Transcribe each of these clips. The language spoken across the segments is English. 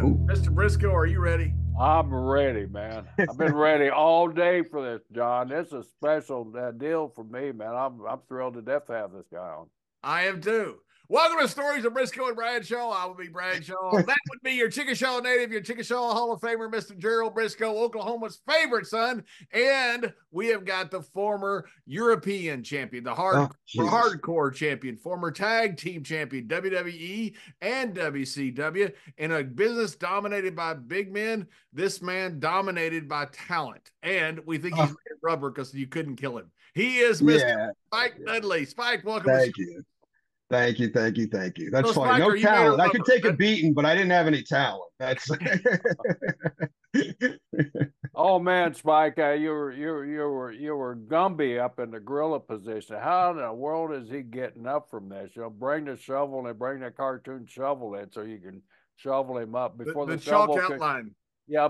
Ooh. Mr. Briscoe, are you ready? I'm ready, man. I've been ready all day for this, John. This is a special deal for me, man. I'm thrilled to death to have this guy on. I am too. Welcome to Stories of Briscoe and Bradshaw. I will be Bradshaw. That would be your Chickasaw native, your Chickasaw Hall of Famer, Mr. Gerald Briscoe, Oklahoma's favorite son. And we have got the former European champion, the hardcore champion, former tag team champion, WWE and WCW. In a business dominated by big men, this man dominated by talent. And we think he's made of rubber because you couldn't kill him. He is Mr. Spike Dudley. Spike, welcome. Thank you. Thank you. Thank you. Thank you. That's So, funny. Spike, No talent. I could take a beating, but I didn't have any talent. That's Oh man, Spike, you were Gumby up in the gorilla position. How in the world is he getting up from this? Bring the shovel and bring the cartoon shovel in so you can shovel him up before the shovel chalk outline.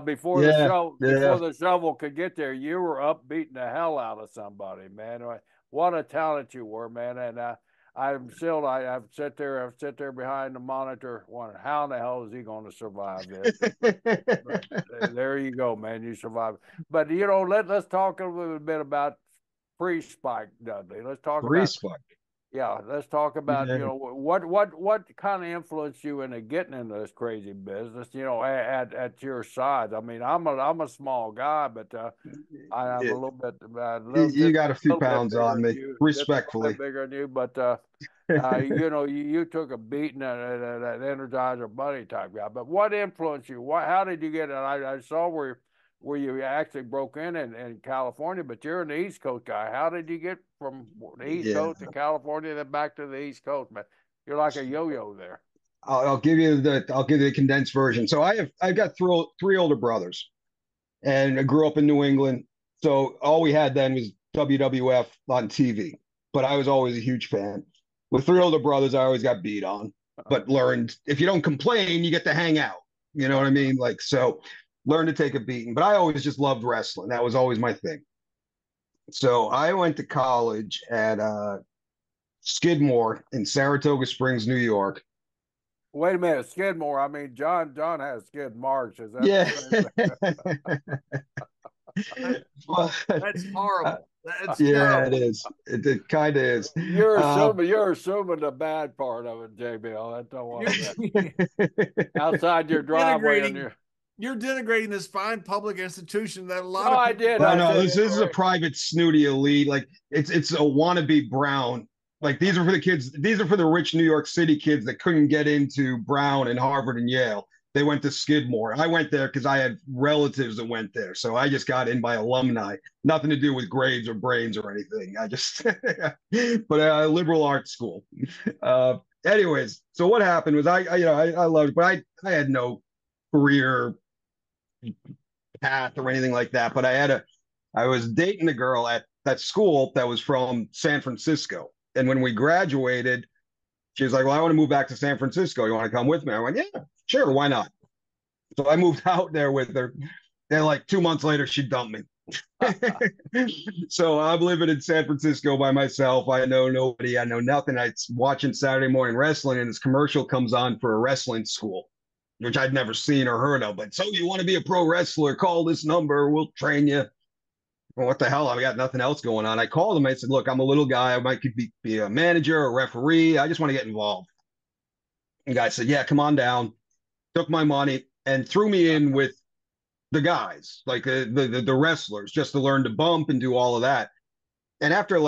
Before the shovel could get there, you were up beating the hell out of somebody, man. What a talent you were, man. And I've sit there behind the monitor wondering how in the hell is he going to survive this? But, there you go, man. You survived. But let's talk a little bit about pre-Spike Dudley. Let's talk about Spike. Yeah, let's talk about what kind of influenced you into getting into this crazy business. At your size. I mean, I'm a small guy, but I am a little bit. You got a few pounds on me, respectfully. Bigger than you, but you took a beating at that Energizer Bunny type guy. But what influenced you? How did you get it? I saw where you actually broke in California, but you're an East Coast guy. How did you get from the East Coast to California, then back to the East Coast, man? You're like a yo-yo there. I'll give you the condensed version. So I've got three older brothers, and I grew up in New England. So all we had then was WWF on TV, but I was always a huge fan. With three older brothers, I always got beat on, but learned if you don't complain, you get to hang out. You know what I mean? Learn to take a beating. But I always just loved wrestling. That was always my thing. So I went to college at Skidmore in Saratoga Springs, New York. Wait a minute, Skidmore. I mean, John has skid marks. Is that That's horrible. That's terrible. It is. It kind of is. You're assuming the bad part of it, JBL. I don't want that. Outside your driveway and you're denigrating this fine public institution that a lot of I did. No, this is a private snooty elite. It's a wannabe Brown. These are for the kids. These are for the rich New York City kids that couldn't get into Brown and Harvard and Yale. They went to Skidmore. I went there because I had relatives that went there. So I just got in by alumni. Nothing to do with grades or brains or anything. I just, but a liberal arts school. Anyways, so what happened was I loved it, but I had no career path or anything like that. But I was dating a girl at that school that was from San Francisco. And when we graduated, she was like, well, I want to move back to San Francisco. You want to come with me? I went, yeah, sure. Why not? So I moved out there with her. Then 2 months later, she dumped me. So I'm living in San Francisco by myself. I know nobody. I know nothing. I'm watching Saturday morning wrestling, and this commercial comes on for a wrestling school, which I'd never seen or heard of. But so you want to be a pro wrestler, call this number. We'll train you. Well, what the hell? I got nothing else going on. I called him. I said, look, I'm a little guy. I could be a manager, a referee. I just want to get involved. And the guy said, yeah, come on down. Took my money and threw me in with the guys, the wrestlers, just to learn to bump and do all of that. And after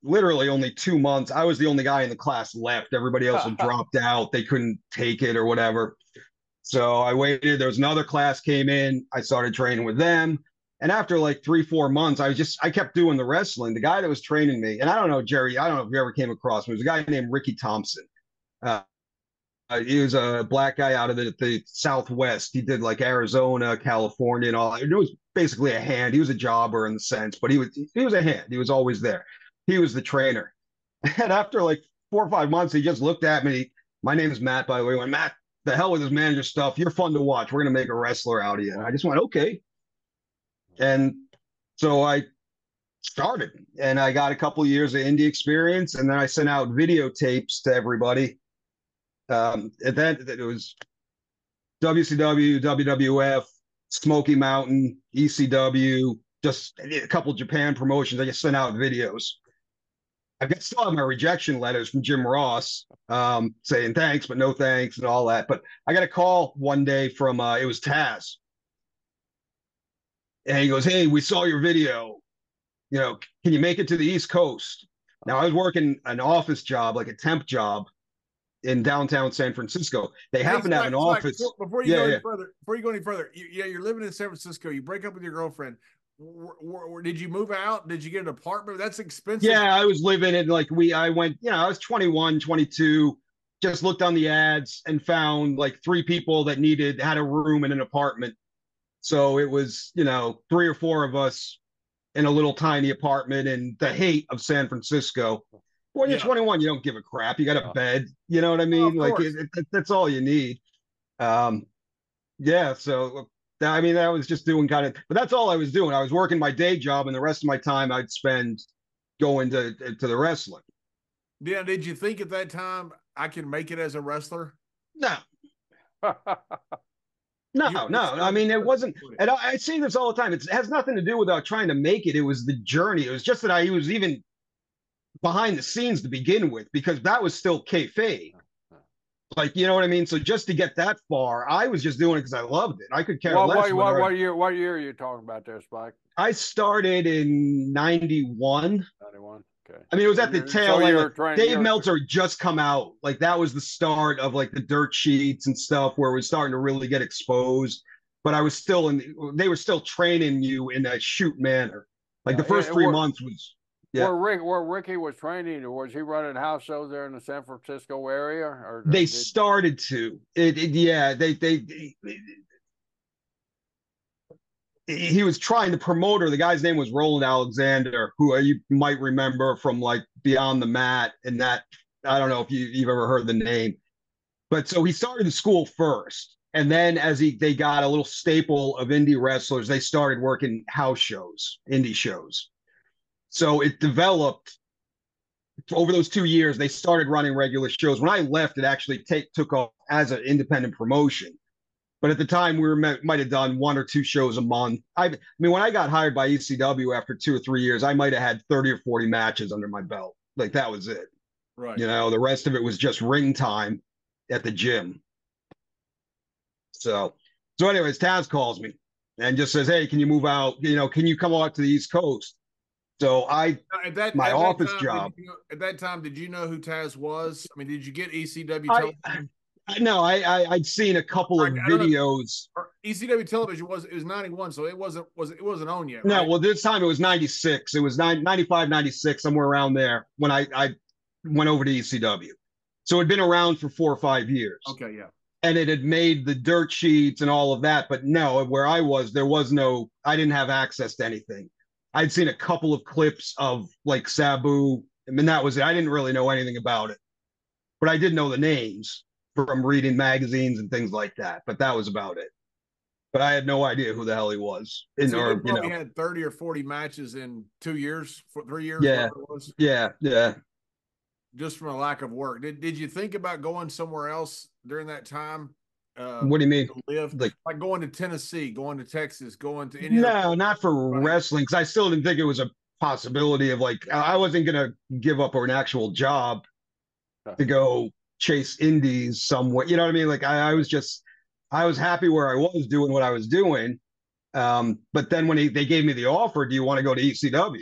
literally only 2 months, I was the only guy in the class left. Everybody else had dropped out. They couldn't take it or whatever. So I waited. There was another class came in. I started training with them. And after 3-4 months, I kept doing the wrestling. The guy that was training me, and I don't know, Jerry, I don't know if you ever came across him. It was a guy named Ricky Thompson. He was a black guy out of the Southwest. He did Arizona, California, and all. It was basically a hand. He was a jobber in the sense, but he was a hand. He was always there. He was the trainer. And after 4 or 5 months, he just looked at me. My name is Matt, by the way. He went, Matt, the hell with this manager stuff. You're fun to watch. We're gonna make a wrestler out of you. And I just went, okay. And so I started, and I got a couple of years of indie experience, and then I sent out videotapes to everybody. And then it was WCW, WWF, Smoky Mountain, ECW, just a couple Japan promotions. I just sent out videos. Still have my rejection letters from Jim Ross saying thanks, but no thanks and all that. But I got a call one day from, it was Taz. And he goes, hey, we saw your video. You know, can you make it to the East Coast? Now, I was working an office job, like a temp job in downtown San Francisco. They happen to have an office. Before you go any further, you're living in San Francisco. You break up with your girlfriend. Did you move out? Did you get an apartment? That's expensive. Yeah, I was living in I went, I was 21, 22, just looked on the ads and found like 3 people that had a room in an apartment. So it was, 3 or 4 of us in a little tiny apartment in the hate of San Francisco. When you're 21, you don't give a crap. You got a bed, you know what I mean? Like that's all you need. Yeah, so that was just doing but that's all I was doing. I was working my day job, and the rest of my time I'd spend going to the wrestling. Yeah, did you think at that time I can make it as a wrestler? No. No. I mean, it wasn't, and I say this all the time. It has nothing to do with trying to make it. It was the journey. It was just that I was even behind the scenes to begin with, because that was still kayfabe. Like, you know what I mean? So just to get that far, I was just doing it because I loved it. I could care less. What year are you talking about there, Spike? I started in 91. 91. Okay. I mean, it was at the tail end. Dave Meltzer had just come out. Like, that was the start of like the dirt sheets and stuff where it was starting to really get exposed. But I was still they were still training you in a shoot manner. Like the first 3 months was. Yeah. Where Ricky was training, or was he running house shows there in the San Francisco area? Or they started to. He was trying to promote her. The guy's name was Roland Alexander, who you might remember from like Beyond the Mat, and that, I don't know if you've ever heard the name. But so he started the school first, and then as they got a little staple of indie wrestlers, they started working house shows, indie shows. So it developed over those 2 years. They started running regular shows. When I left, it actually took off as an independent promotion. But at the time, we might have done 1 or 2 shows a month. I mean, when I got hired by ECW after 2 or 3 years, I might have had 30 or 40 matches under my belt. Like, that was it. Right. The rest of it was just ring time at the gym. So anyways, Taz calls me and just says, hey, can you move out? Can you come out to the East Coast? So my office job. At that time, did you know who Taz was? I mean, did you get ECW television? No, I'd seen a couple of videos. ECW television was 91, so it wasn't on yet. No, right? Well, this time it was 96. It was 95, 96, somewhere around there when I went over to ECW. So it'd been around for 4 or 5 years. Okay, yeah. And it had made the dirt sheets and all of that, but no, where I was, I didn't have access to anything. I'd seen a couple of clips of like Sabu. I mean, that was it. I didn't really know anything about it, but I did know the names from reading magazines and things like that. But that was about it. But I had no idea who the hell he was. So you probably had 30 or 40 matches in 2 years, 3 years. Yeah, yeah. Just from a lack of work. Did you think about going somewhere else during that time? What do you mean? Live like going to Tennessee, going to Texas, going to any? No, not for wrestling, because I still didn't think it was a possibility of like, I wasn't gonna give up an actual job to go chase indies somewhere. You know what I mean? Like I was happy where I was doing what I was doing. But then when they gave me the offer, do you want to go to ECW?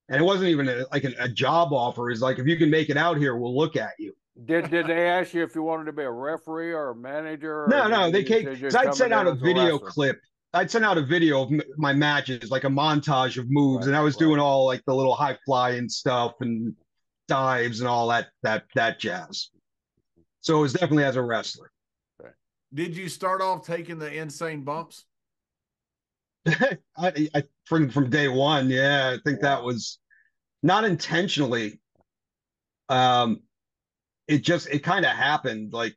And it wasn't even a job offer. It's like, if you can make it out here, we'll look at you. Did they ask you if you wanted to be a referee or a manager? No, they came, because I'd sent out a video clip. I'd sent out a video of my matches, like a montage of moves, and I was doing all like the little high flying stuff and dives and all that jazz. So it was definitely as a wrestler. Did you start off taking the insane bumps? I from day one, yeah. I think that was not intentionally. It kind of happened. Like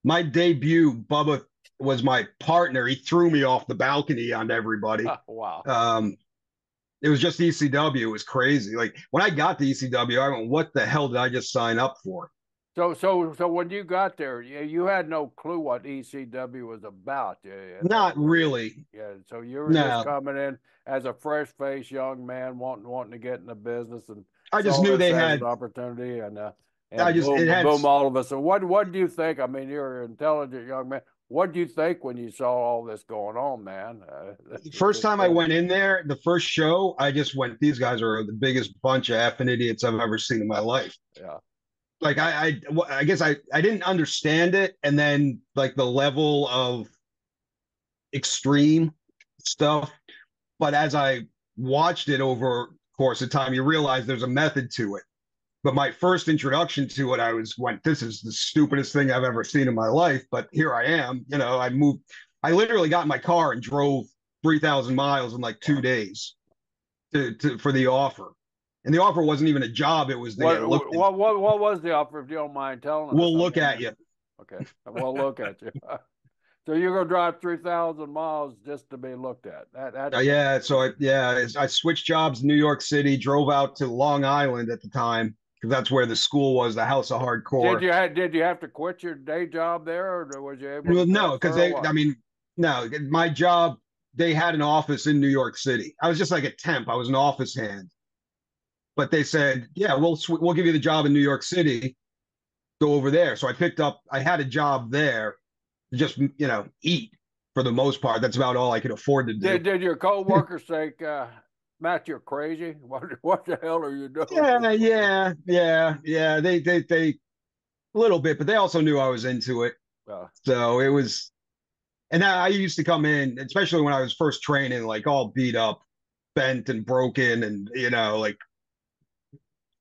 my debut, Bubba was my partner. He threw me off the balcony on everybody. Wow. It was just ECW. It was crazy. Like when I got to ECW, I went, what the hell did I just sign up for? So when you got there, you had no clue what ECW was about. Not really. Yeah. So you were just No. coming in as a fresh-faced young man, wanting to get in the business, and I just saw knew this they as had. an opportunity, I and just it boom, had. boom, all of us. So what do you think? I mean, you're an intelligent young man. What do you think when you saw all this going on, man? First time I went in there, the first show, I just went, these guys are the biggest bunch of effing idiots I've ever seen in my life. Yeah. Like I guess I didn't understand it, and then like the level of extreme stuff. But as I watched it over the course of time, you realize there's a method to it. But my first introduction to it, this is the stupidest thing I've ever seen in my life. But here I am, I literally got in my car and drove 3,000 miles in like 2 days for the offer. And the offer wasn't even a job. It was what was the offer, if you don't mind telling us? We'll look at you. Okay. We'll look at you. So you're going to drive 3,000 miles just to be looked at. Yeah. So I switched jobs in New York City, drove out to Long Island at the time, because that's where the school was, the House of Hardcore. Did you have to quit your day job there, or was you able to? No, because no, my job, they had an office in New York City. I was just like a temp. I was an office hand. But they said, yeah, we'll give you the job in New York City. Go over there. So I had a job there to just, eat for the most part. That's about all I could afford to do. Did your coworkers think, Matt, you're crazy? What the hell are you doing? Yeah. They a little bit, but they also knew I was into it. So it was, and I used to come in, especially when I was first training, like all beat up, bent and broken, and like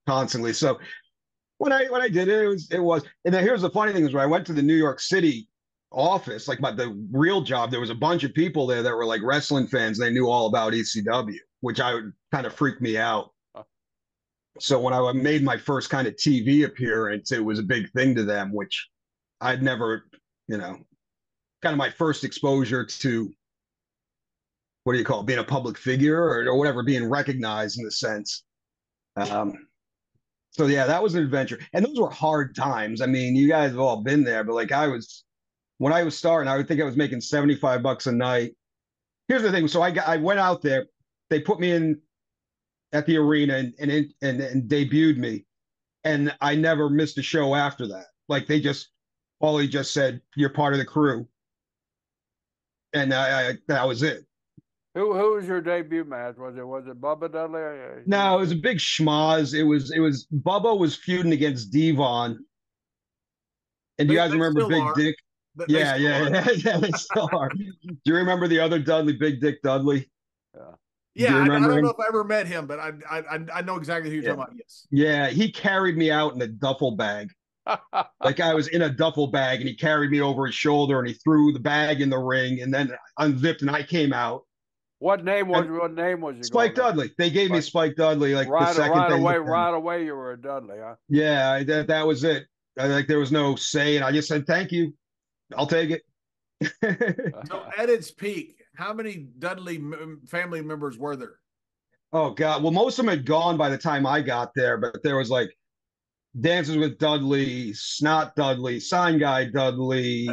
constantly. So when I did it, it was. And then here's the funny thing: is when I went to the New York City office, like the real job, there was a bunch of people there that were like wrestling fans. They knew all about ECW, which kind of freaked me out. So when I made my first kind of TV appearance, it was a big thing to them, which I'd never, kind of my first exposure to, what do you call it, being a public figure or whatever, being recognized in a sense. So yeah, that was an adventure, and those were hard times. I mean, you guys have all been there, but like when I was starting, I would think I was making $75 a night. Here's the thing: so I went out there, they put me in at the arena and debuted me, and I never missed a show after that. Like Paulie just said, you're part of the crew, and that was it. Who was your debut match? Was it Bubba Dudley? No, it was a big schmoz. It was Bubba was feuding against Devon. And do you guys remember Big Dick? Yeah, they still are. Do you remember the other Dudley, Big Dick Dudley? Yeah, I don't know if I ever met him, but I know exactly who you're talking about. Yes. Yeah, he carried me out in a duffel bag. Like I was in a duffel bag, and he carried me over his shoulder, and he threw the bag in the ring, and then unzipped, and I came out. What name was you? Spike Dudley. They gave me Spike Dudley like the second right away. You were a Dudley, huh? Yeah, that was it. There was no say, and I just said thank you. I'll take it. So at its peak, how many Dudley family members were there? Oh God! Well, most of them had gone by the time I got there, but there was like Dances with Dudley, Snot Dudley, Sign Guy Dudley.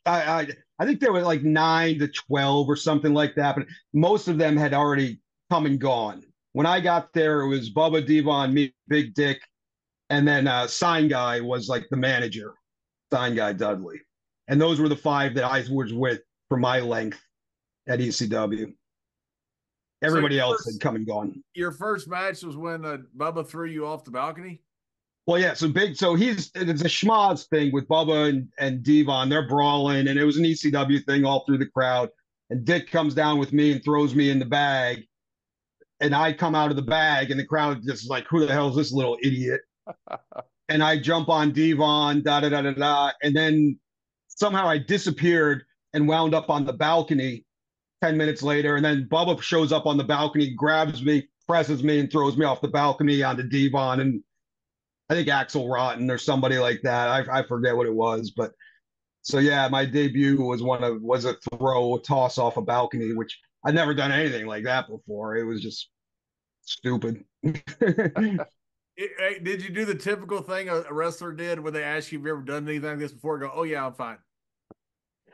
I think there were like 9 to 12 or something like that, but most of them had already come and gone. When I got there, it was Bubba, Devon, me, Big Dick, and then Sign Guy was like the manager, Sign Guy Dudley. And those were the 5 that I was with for my length at ECW. Everybody else had come and gone. Your first match was when Bubba threw you off the balcony? Well, yeah, so it's a schmoz thing with Bubba and Devon. They're brawling, and it was an ECW thing all through the crowd. And Dick comes down with me and throws me in the bag. And I come out of the bag, and the crowd just is like, who the hell is this little idiot? And I jump on Devon, da-da-da-da-da. And then somehow I disappeared and wound up on the balcony 10 minutes later. And then Bubba shows up on the balcony, grabs me, presses me, and throws me off the balcony onto Devon. And I think Axel Rotten or somebody like that. I forget what it was, but so yeah, my debut was a toss off a balcony, which I'd never done anything like that before. It was just stupid. Did you do the typical thing a wrestler did when they ask you if you ever done anything like this before? Go, oh yeah, I'm fine.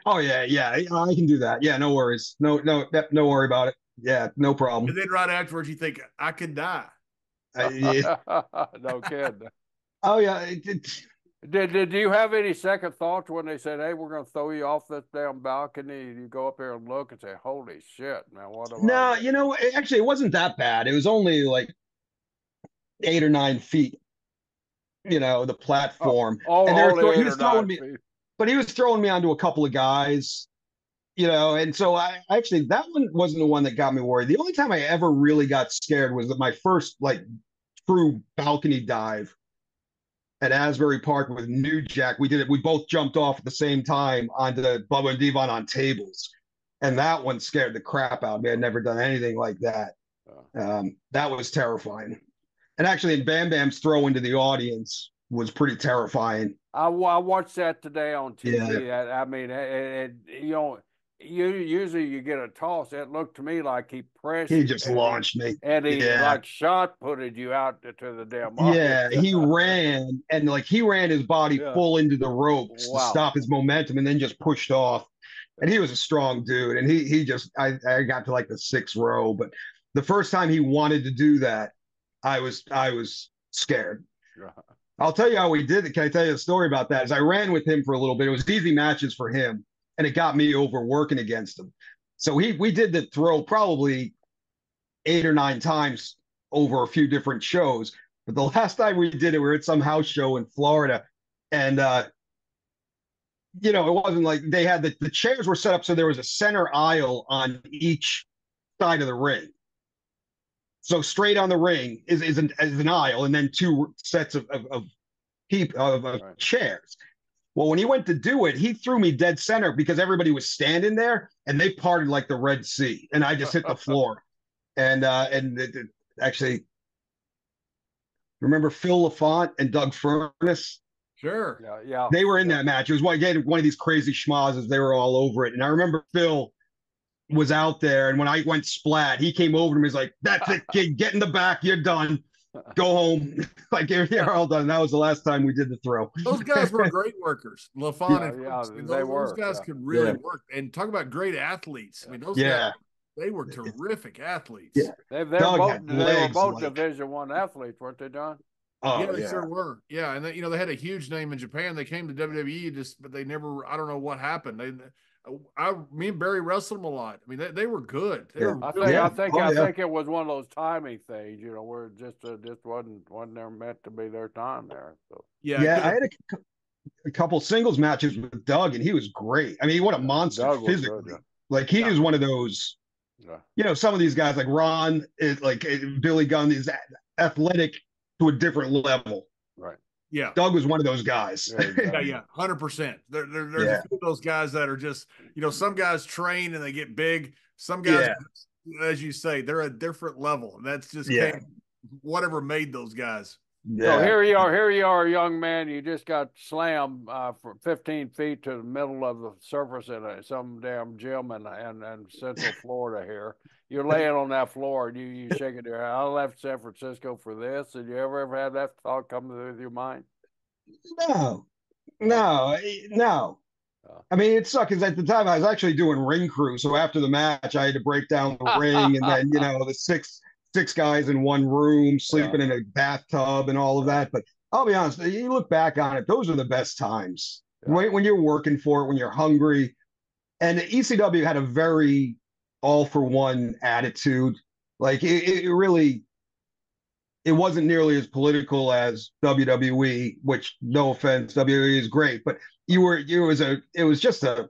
Oh yeah, yeah, I can do that. Yeah, no worries. No worry about it. Yeah, no problem. And then right afterwards, you think I could die. Yeah. No kidding. Oh yeah. Did you have any second thoughts when they said, "Hey, we're going to throw you off this damn balcony"? You go up there and look and say, "Holy shit, man! What am No, I?" actually, it wasn't that bad. It was only like 8 or 9 feet. The platform, and only he eight was or throwing nine me, feet. but he was throwing me onto a couple of guys. And so I actually that one wasn't the one that got me worried. The only time I ever really got scared was my first like true balcony dive at Asbury Park with New Jack. We did it. We both jumped off at the same time onto Bubba and Devon on tables, and that one scared the crap out of me. I'd never done anything like that. That was terrifying. And actually, in Bam Bam's throw into the audience was pretty terrifying. I watched that today on TV. Yeah. I mean, usually you get a toss. It looked to me like he pressed He you just launched me. and he Yeah. like shot putted you out to the damn Yeah, audience. he ran and he ran his body full into the ropes to stop his momentum and then just pushed off. And he was a strong dude. And he just I got to like the 6th row. But the first time he wanted to do that, I was scared. I'll tell you how we did it. Can I tell you a story about that? As I ran with him for a little bit, it was easy matches for him, and it got me over working against him. So we did the throw probably 8 or 9 times over a few different shows. But the last time we did it, we were at some house show in Florida, and it wasn't like they had the chairs were set up so there was a center aisle on each side of the ring. So straight on the ring is an aisle, and then 2 sets of chairs. Well, when he went to do it, he threw me dead center because everybody was standing there, and they parted like the Red Sea, and I just hit the floor. And actually, remember Phil LaFont and Doug Furness? Sure. Yeah. They were in that match. It was one of these crazy schmozzes. They were all over it, and I remember Phil was out there, and when I went splat, he came over to me. He's like, "That's it, kid. Get in the back. You're done. Go home." Like you're all done. That was the last time we did the throw. Those guys were great workers. LaFont and those guys could really work. And talk about great athletes. I mean, those guys, they were terrific athletes. Yeah. They were both Division I athletes, weren't they, John? Oh, yeah, they sure were. Yeah, and they had a huge name in Japan. They came to WWE, but they never. I don't know what happened. Me and Barry wrestled them a lot. I mean, they were good. I think it was one of those timing things, where it just wasn't there meant to be their time there. So I had a couple singles matches with Doug, and he was great. I mean, what a monster physically. Good, Like he is one of those. Some of these guys like Ron, Billy Gunn, is athletic to a different level. Right. Yeah. Doug was one of those guys. Yeah. 100%. There's a few of those guys that are just, some guys train and they get big. Some guys, as you say, they're a different level. That's just whatever made those guys. Yeah. So here you are, a young man. You just got slammed from 15 feet to the middle of the surface in some damn gym in Central Florida here. You're laying on that floor and you shaking your head. I left San Francisco for this. Did you ever have that thought come through your mind? No. I mean, it sucked because at the time I was actually doing ring crew. So after the match, I had to break down the ring, and then the six guys in one room sleeping in a bathtub and all of that. But I'll be honest, you look back on it, those are the best times. When you're working for it, when you're hungry. And ECW had a very all-for-one attitude. Like it really, it wasn't nearly as political as WWE, which, no offense, WWE is great, but it was just a,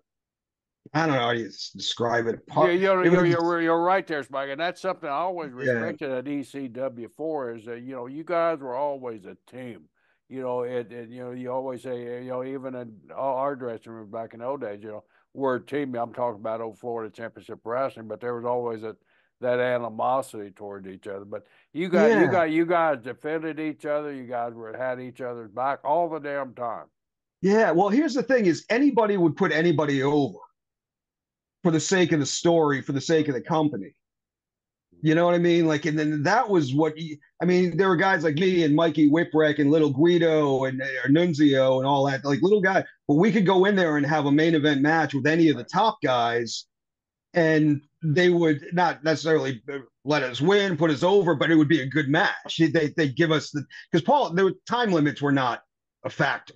I don't know how you describe it. You're right there, Spike, and that's something I always respected at ECW for is that you guys were always a team. You always say even in our dressing room back in the old days, we're a team. I'm talking about old Florida Championship Wrestling, but there was always that animosity toward each other. But you guys defended each other. You guys had each other's back all the damn time. Yeah. Well, here's the thing: is anybody would put anybody over for the sake of the story, for the sake of the company. You know what I mean? Like, and then that was I mean, there were guys like me and Mikey Whipwreck and Little Guido and Nunzio and all that, like little guys. But we could go in there and have a main event match with any of the top guys, and they would not necessarily let us win, put us over, but it would be a good match. They give us because the time limits were not a factor.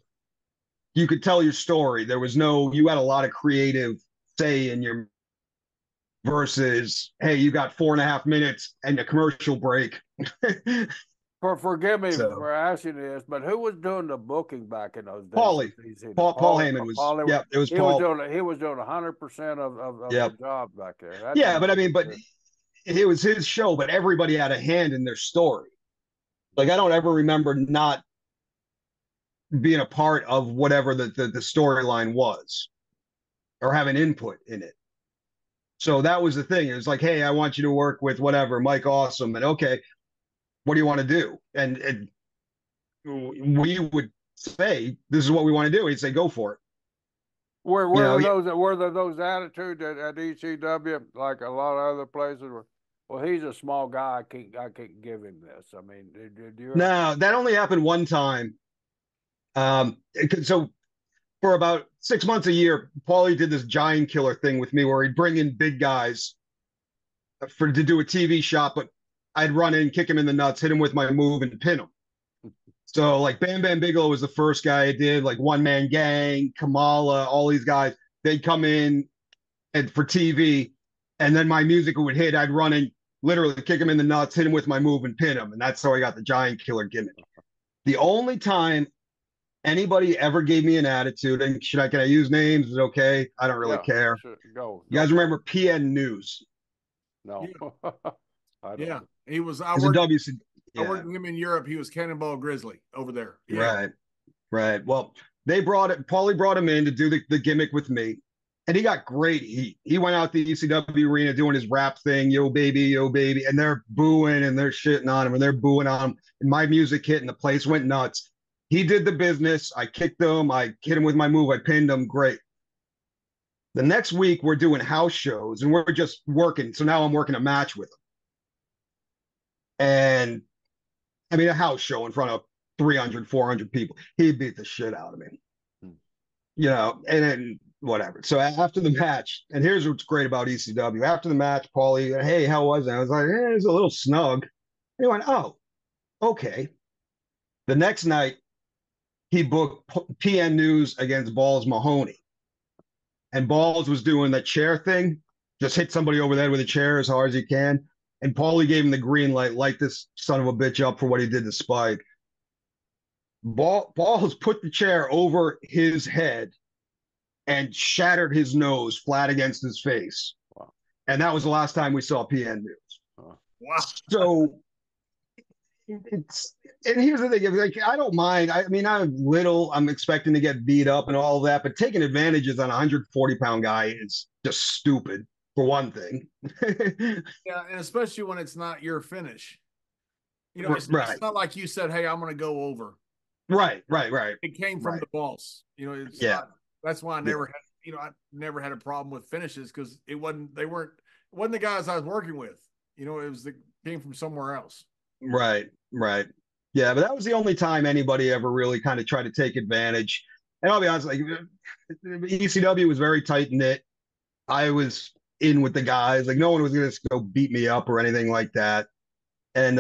You could tell your story. You had a lot of creative say in your versus, hey, you got 4.5 minutes and a commercial break. Forgive me for asking this, but who was doing the booking back in those days? Paul Heyman was. Yeah, it was Paul. He was doing 100% of the job back there. But I mean, it was his show, but everybody had a hand in their story. Like, I don't ever remember not being a part of whatever the storyline was or having input in it. So that was the thing. It was like, hey, I want you to work with whatever, Mike Awesome. And okay, what do you want to do? And we would say, this is what we want to do. He'd say, go for it. Were there those attitudes at ECW, like a lot of other places where, well, he's a small guy, I can't give him this. I mean, did you? No, that only happened one time. So for about 6 months a year, Paulie did this giant killer thing with me where he'd bring in big guys to do a TV shot, but I'd run in, kick him in the nuts, hit him with my move, and pin him. So like Bam Bam Bigelow was the first guy I did, like One Man Gang, Kamala, all these guys. They'd come in for TV, and then my music would hit. I'd run in, literally kick him in the nuts, hit him with my move, and pin him. And that's how I got the giant killer gimmick. The only time anybody ever gave me an attitude, and can I use names? Is it okay? I don't really care. Sure. Go. You guys remember PN News? No. Yeah. He was. I worked with him in Europe. He was Cannonball Grizzly over there. Yeah. Right. Well, Paulie brought him in to do the gimmick with me, and he got great heat. He went out the ECW arena doing his rap thing, yo baby, and they're booing and they're shitting on him and they're booing on him. And my music hit and the place went nuts. He did the business. I kicked him. I hit him with my move. I pinned him. Great. The next week, we're doing house shows, and we're just working. So now I'm working a match with him. And, I mean, a house show in front of 300, 400 people. He beat the shit out of me. You know, and then whatever. So after the match, and here's what's great about ECW. After the match, Paulie, hey, how was it? I was like, it was a little snug. He went, oh, okay. The next night, he booked PN News against Balls Mahoney. And Balls was doing that chair thing, just hit somebody over there with a chair as hard as he can. And Paulie gave him the green light this son of a bitch up for what he did to Spike. Balls put the chair over his head and shattered his nose flat against his face. Wow. And that was the last time we saw PN News. Wow. So and here's the thing, like, I don't mind. I mean, I'm expecting to get beat up and all of that, but taking advantages on a 140-pound guy is just stupid, for one thing. Yeah, and especially when it's not your finish. You know, it's not like you said, hey, I'm going to go over. Right. It came from the boss. You know, it's not, that's why I never had a problem with finishes, because it wasn't the guys I was working with. You know, it came from somewhere else. Right. Yeah, but that was the only time anybody ever really kind of tried to take advantage. And I'll be honest, like, ECW was very tight knit. I was in with the guys. Like, no one was going to go beat me up or anything like that. And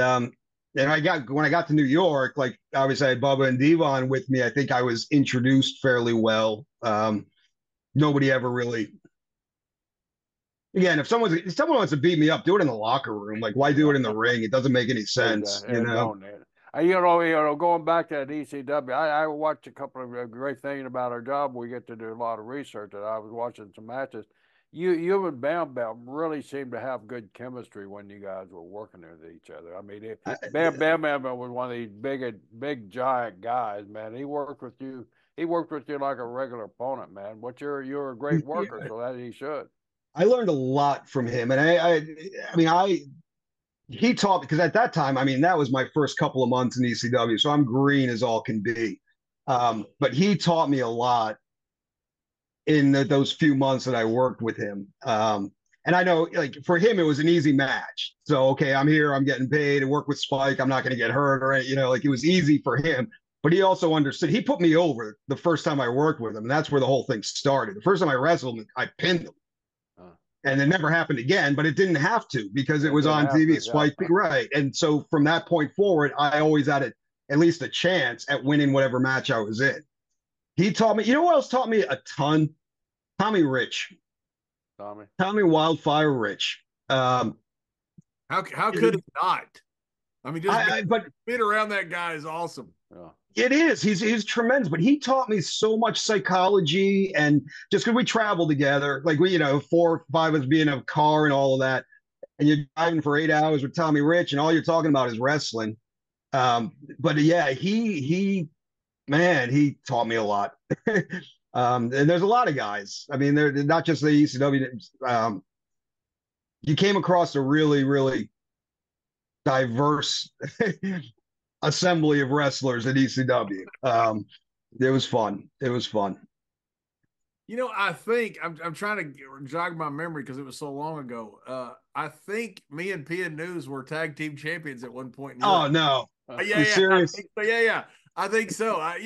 when I got to New York, like, obviously I had Bubba and Devon with me. I think I was introduced fairly well. Nobody ever really. Again, if someone wants to beat me up, do it in the locker room. Like, why do it in the ring? It doesn't make any sense, you know. Going back to that ECW, I watched a couple of great things about our job. We get to do a lot of research, and I was watching some matches. You and Bam Bam really seemed to have good chemistry when you guys were working with each other. I mean, Bam Bam was one of these big giant guys, man. He worked with you. He worked with you like a regular opponent, man. But you're a great worker, so that he should. I learned a lot from him, and he taught me, because at that time, I mean, that was my first couple of months in ECW, so I'm green as all can be. But he taught me a lot in those few months that I worked with him. And I know, like, for him, it was an easy match. So, okay, I'm here, I'm getting paid, and work with Spike. I'm not going to get hurt or, like, it was easy for him. But he also understood. He put me over the first time I worked with him. And that's where the whole thing started. The first time I wrestled him, I pinned him. And it never happened again, but it didn't have to because it was on TV. Spike, right. And so from that point forward, I always had at least a chance at winning whatever match I was in. He taught me, you know what else taught me a ton? Tommy Rich. Tommy Wildfire Rich. How could it not? I mean, just being around that guy is awesome. Yeah. It is. He's tremendous, but he taught me so much psychology, and just because we travel together, like 4 or 5 of us being in a car and all of that, and you're driving for 8 hours with Tommy Rich, and all you're talking about is wrestling. But yeah, he taught me a lot. And there's a lot of guys. I mean, they're not just the ECW. You came across a really, really diverse assembly of wrestlers at ECW. It was fun. It was fun. I think I'm trying to jog my memory because it was so long ago. I think me and P and News were tag team champions at one point. Oh no! Yeah, serious? I think so. Like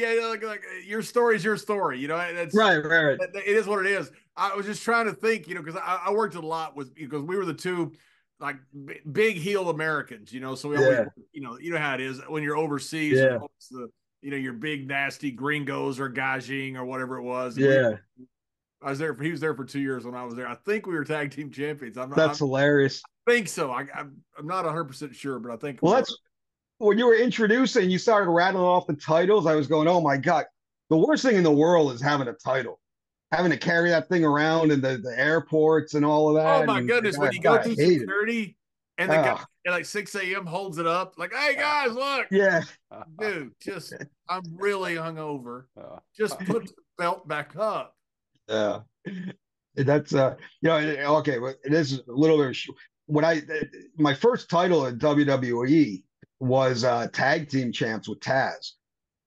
your story's your story. That's right. It is what it is. I was just trying to think, because I worked a lot because we were the two like big heel Americans, so we always, you know how it is when you're overseas. Yeah. Your big nasty gringos or Gajing or whatever it was. Yeah. He was there for 2 years when I was there. I think we were tag team champions. That's hilarious. I think so. I'm not 100% sure, but I think. Well, that's when you were introducing, you started rattling off the titles. I was going, oh my God, the worst thing in the world is having a title, having to carry that thing around in the airports and all of that. Oh my goodness. When you go through security and the guy at like 6 a.m. holds it up like, hey guys, look. Yeah. Dude, I'm really hungover. Just put the belt back up. Yeah. That's, okay. Well, it is a little bit, my first title at WWE was tag team champs with Taz.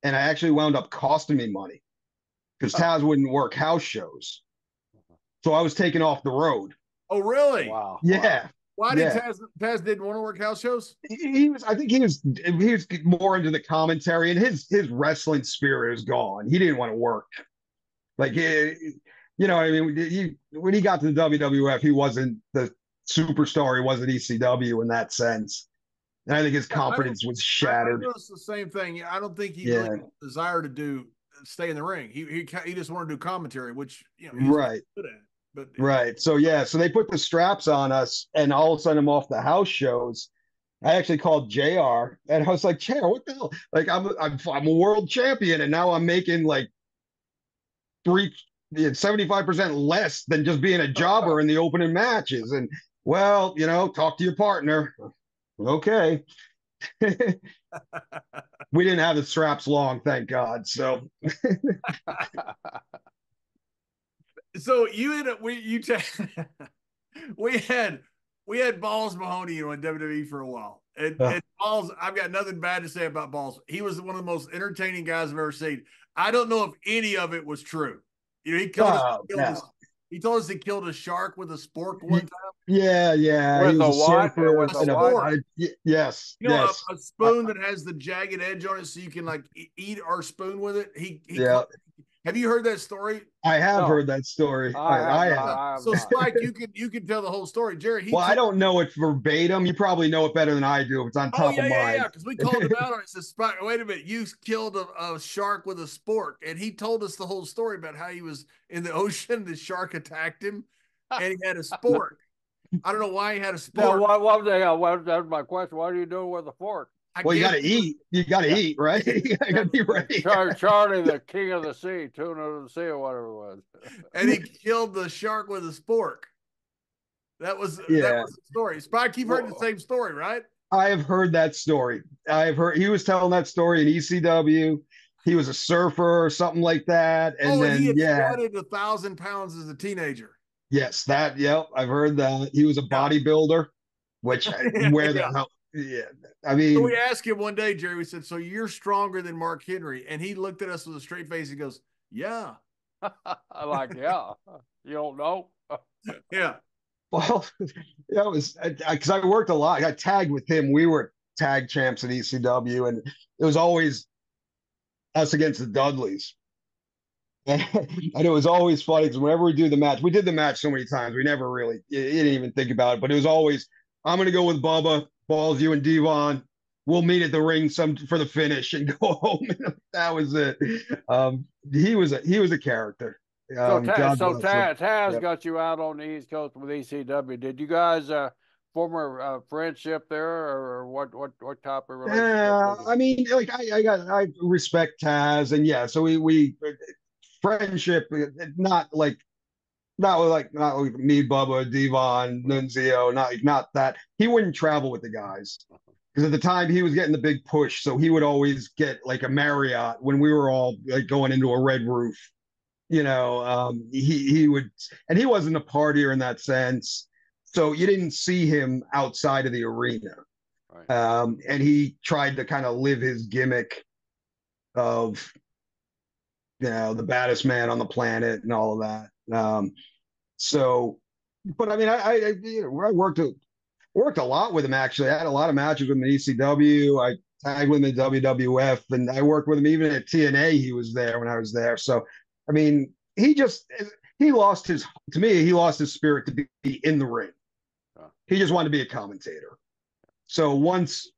And I actually wound up costing me money because Taz wouldn't work house shows. So I was taken off the road. Oh, really? Wow. Yeah. Why did Taz didn't want to work house shows? I think he was more into the commentary, and his wrestling spirit is gone. He didn't want to work. Like, when he got to the WWF, he wasn't the superstar. He wasn't ECW in that sense. And I think his confidence was shattered. It's the same thing. I don't think he really desired to stay in the ring. He just wanted to do commentary, which he's right. good at. But right. So they put the straps on us, and all of a sudden I'm off the house shows. I actually called JR, and I was like, JR, what the hell? Like, I'm a world champion, and now I'm making like 75% less than just being a jobber in the opening matches. And well, talk to your partner. Okay. We didn't have the straps long, thank God. So you ended up we had Balls Mahoney in WWE for a while. And Balls, I've got nothing bad to say about Balls. He was one of the most entertaining guys I've ever seen. I don't know if any of it was true. He told us he killed a shark with a spork one time. Yeah. With a what? Yes. A spoon that has the jagged edge on it, so you can like eat our spoon with it. Have you heard that story? I have heard that story. I have. So Spike, you can tell the whole story, Jerry. I don't know it verbatim. You probably know it better than I do if it's on top of mind. Yeah, because we called him out on it. Said, Spike, wait a minute, you killed a shark with a spork, and he told us the whole story about how he was in the ocean, the shark attacked him, and he had a spork. I don't know why he had a spork. That was my question. What are you doing with a fork? Well, you got to eat. You got to eat, right? You got to be ready. Charlie, the king of the sea, tuna of the sea, or whatever it was. And he killed the shark with a spork. That was the story. Spike, you've heard the same story, right? I have heard that story. He was telling that story in ECW. He was a surfer or something like that. And then, he had squatted 1,000 pounds as a teenager. Yes, I've heard that. He was a bodybuilder, which where the hell? Yeah, I mean, so we asked him one day, Jerry. We said, "So you're stronger than Mark Henry?" And he looked at us with a straight face. He goes, "Yeah." I'm like, "Yeah, you don't know." Yeah. Well, that was because I worked a lot. I got tagged with him. We were tag champs at ECW, and it was always us against the Dudleys. And it was always funny because whenever we did the match so many times, we never really, you didn't even think about it. But it was always, I'm going to go with Bubba, Balls, you and Devon. We'll meet at the ring for the finish and go home. That was it. He was a character. Taz got you out on the East Coast with ECW. Did you guys form a friendship there, or what type of relationship? I mean, like I respect Taz, and yeah, so we friendship, not like me, Bubba, Devon, Nunzio, not that. He wouldn't travel with the guys because at the time he was getting the big push, so he would always get like a Marriott when we were all like going into a red roof. He would, and he wasn't a partier in that sense, so you didn't see him outside of the arena. Right. And he tried to kind of live his gimmick of, the baddest man on the planet and all of that. But I mean, I worked a lot with him, actually. I had a lot of matches with him in ECW. I tagged with him in WWF, and I worked with him even at TNA. He was there when I was there. So, I mean, he lost his spirit to be in the ring. He just wanted to be a commentator. So once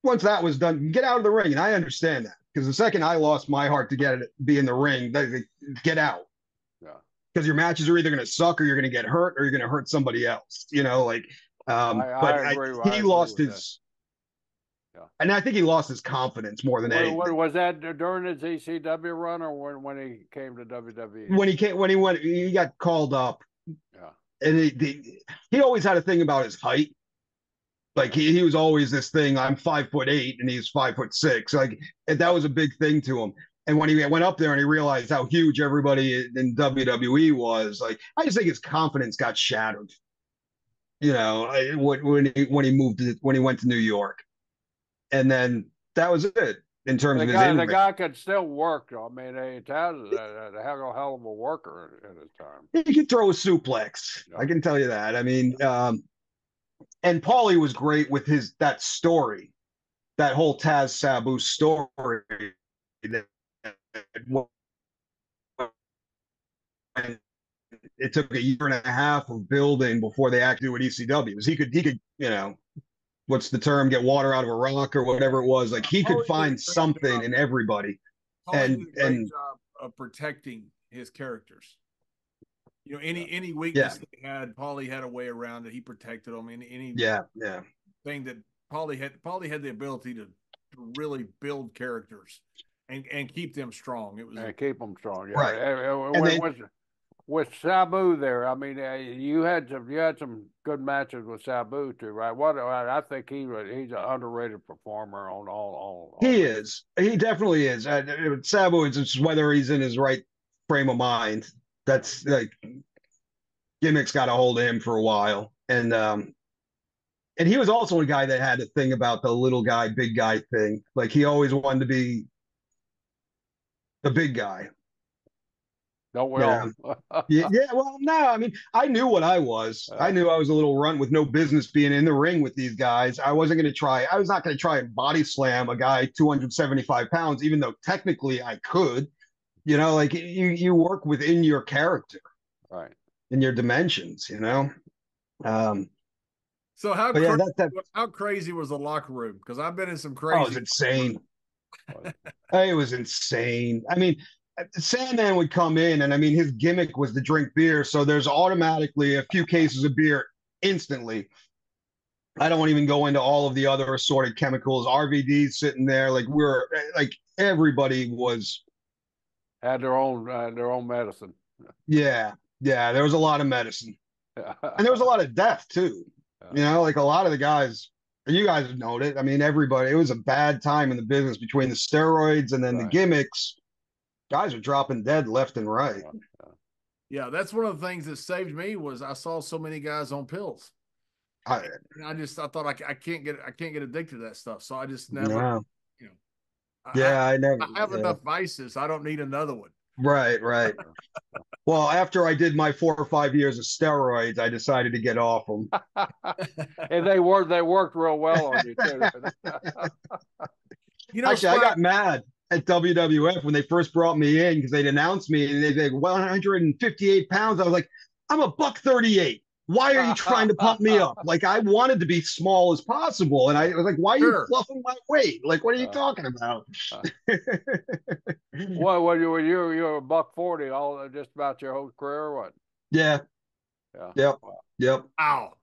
that was done, get out of the ring. And I understand that, because the second I lost my heart to be in the ring, get out. Yeah. Because your matches are either going to suck, or you're going to get hurt, or you're going to hurt somebody else. He lost his. Yeah. And I think he lost his confidence more than anything. Was that during his ECW run, or when he came to WWE? When he got called up. Yeah. And he always had a thing about his height. Like he was always this thing. I'm 5'8" and he's 5'6". Like that was a big thing to him. And when he went up there and he realized how huge everybody in WWE was, like, I just think his confidence got shattered. When he went to New York, and then that was it in terms of his in-ring. The guy could still work, though. I mean, Taz is a hell of a worker at his time. He could throw a suplex. Yeah. I can tell you that. I mean, and Paulie was great with that story, that whole Taz Sabu story. It took a year and a half of building before they actually do at ECW. He could, what's the term? Get water out of a rock or whatever it was. Like he could find something in everybody. Paulie did a great job of protecting his characters. Any weakness they had, Paulie had a way around it. He protected them. Any thing that Paulie had the ability to really build characters and keep them strong. It was keep them strong. Yeah. Right. With Sabu there, I mean, you had some good matches with Sabu too, right? I think he's an underrated performer on all. He is. He definitely is. Sabu is just whether he's in his right frame of mind. That's like gimmicks got a hold of him for a while, and he was also a guy that had a thing about the little guy, big guy thing. Like he always wanted to be the big guy. No, well, yeah. Well, no, I mean, I knew what I was. I knew I was a little runt with no business being in the ring with these guys. I was not going to try and body slam a guy 275 pounds, even though technically I could. Like you work within your character, right? In your dimensions, So how crazy was the locker room? Because I've been in some crazy. Oh, it was insane. It was insane. I mean, Sandman would come in, and I mean, his gimmick was to drink beer. So there's automatically a few cases of beer instantly. I don't want to even go into all of the other assorted chemicals. RVD's sitting there, everybody had their own medicine. Yeah, there was a lot of medicine, and there was a lot of death too. Like a lot of the guys, and you guys have known it. I mean, everybody. It was a bad time in the business between the steroids and then the gimmicks. Guys are dropping dead left and right. Yeah, that's one of the things that saved me was I saw so many guys on pills. I thought I can't get addicted to that stuff. So I just never, I never. I have enough vices. I don't need another one. Right, right. Well, after I did my 4 or 5 years of steroids, I decided to get off them. And they worked real well on you too. Actually, I got mad at WWF when they first brought me in because they'd announced me and they'd like 158 pounds. I was like, I'm a buck 38. Why are you trying to pump me up? Like, I wanted to be small as possible. And I was like, why are you fluffing my weight? Like, what are you talking about? What you were a buck 40 all just about your whole career or what? Yeah. Yep. Wow. Yep. Wow.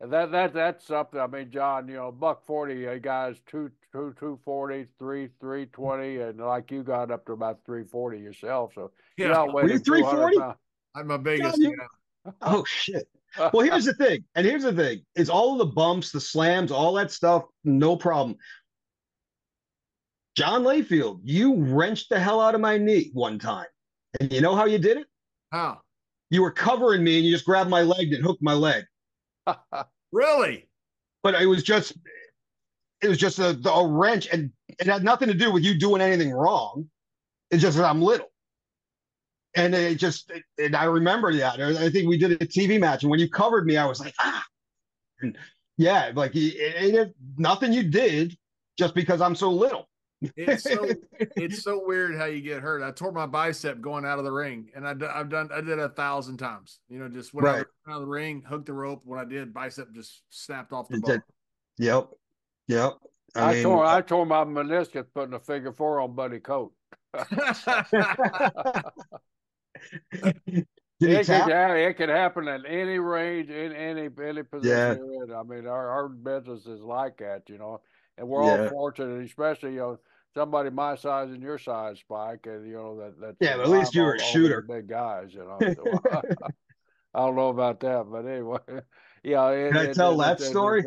And that's something. I mean, John, buck 40 guys 240, 320, and like you got up to about 340 yourself. So yeah, were you 340? I'm my biggest. Yeah. Oh shit. Well, here's the thing, is all of the bumps, the slams, all that stuff, no problem. John Layfield, you wrenched the hell out of my knee one time. And you know how you did it? How? You were covering me and you just grabbed my leg and hooked my leg. Really? But it was just a wrench, and it had nothing to do with you doing anything wrong. It's just that I'm little. And and I remember that. I think we did a TV match, and when you covered me, I was like, ah. And yeah, like it nothing you did just because I'm so little. It's so weird how you get hurt. I tore my bicep going out of the ring, and I did 1,000 times. Just went out of the ring, hooked the rope. When I did, bicep just snapped off the bar. Yep. I tore my meniscus putting a figure 4 on Buddy Coat. It can happen at any range, in any position you're in. I mean, our business is like that, and we're all fortunate, especially somebody my size and your size, Spike, and that. Yeah, but at least you were a shooter. Big guys, So, I don't know about that, but anyway, yeah. Can I tell that story?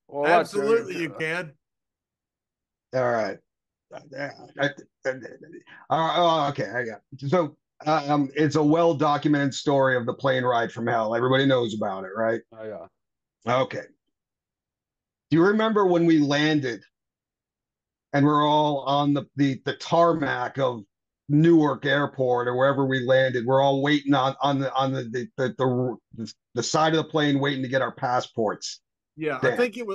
Well, absolutely, you can. All right. Okay, I got it. So it's a well-documented story of the plane ride from hell. Everybody knows about it, right? Oh yeah. Okay. Do you remember when we landed and we're all on the tarmac of Newark Airport or wherever we landed? We're all waiting on the side of the plane, waiting to get our passports. Yeah, I think it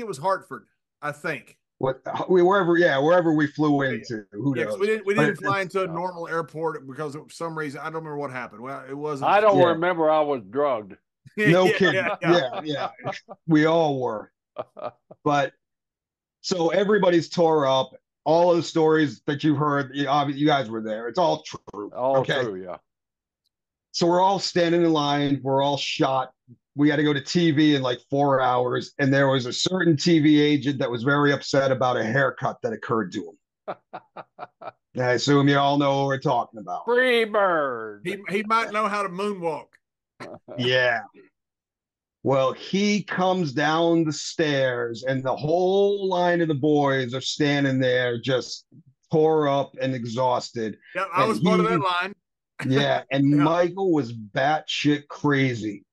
was Hartford. I think. Wherever we flew into. Who knows? We didn't fly into a normal airport because of some reason I don't remember what happened. Well, it wasn't. I don't remember. I was drugged. No kidding. Yeah. We all were. But so everybody's tore up. All of the stories that you've heard, you guys were there. It's all true. All true, yeah. So we're all standing in line. We're all shot. We had to go to TV in like 4 hours. And there was a certain TV agent that was very upset about a haircut that occurred to him. I assume you all know what we're talking about. Freebird. He might know how to moonwalk. Yeah. Well, he comes down the stairs and the whole line of the boys are standing there just tore up and exhausted. Yeah, I was part of that line. Yeah, and Michael was batshit crazy.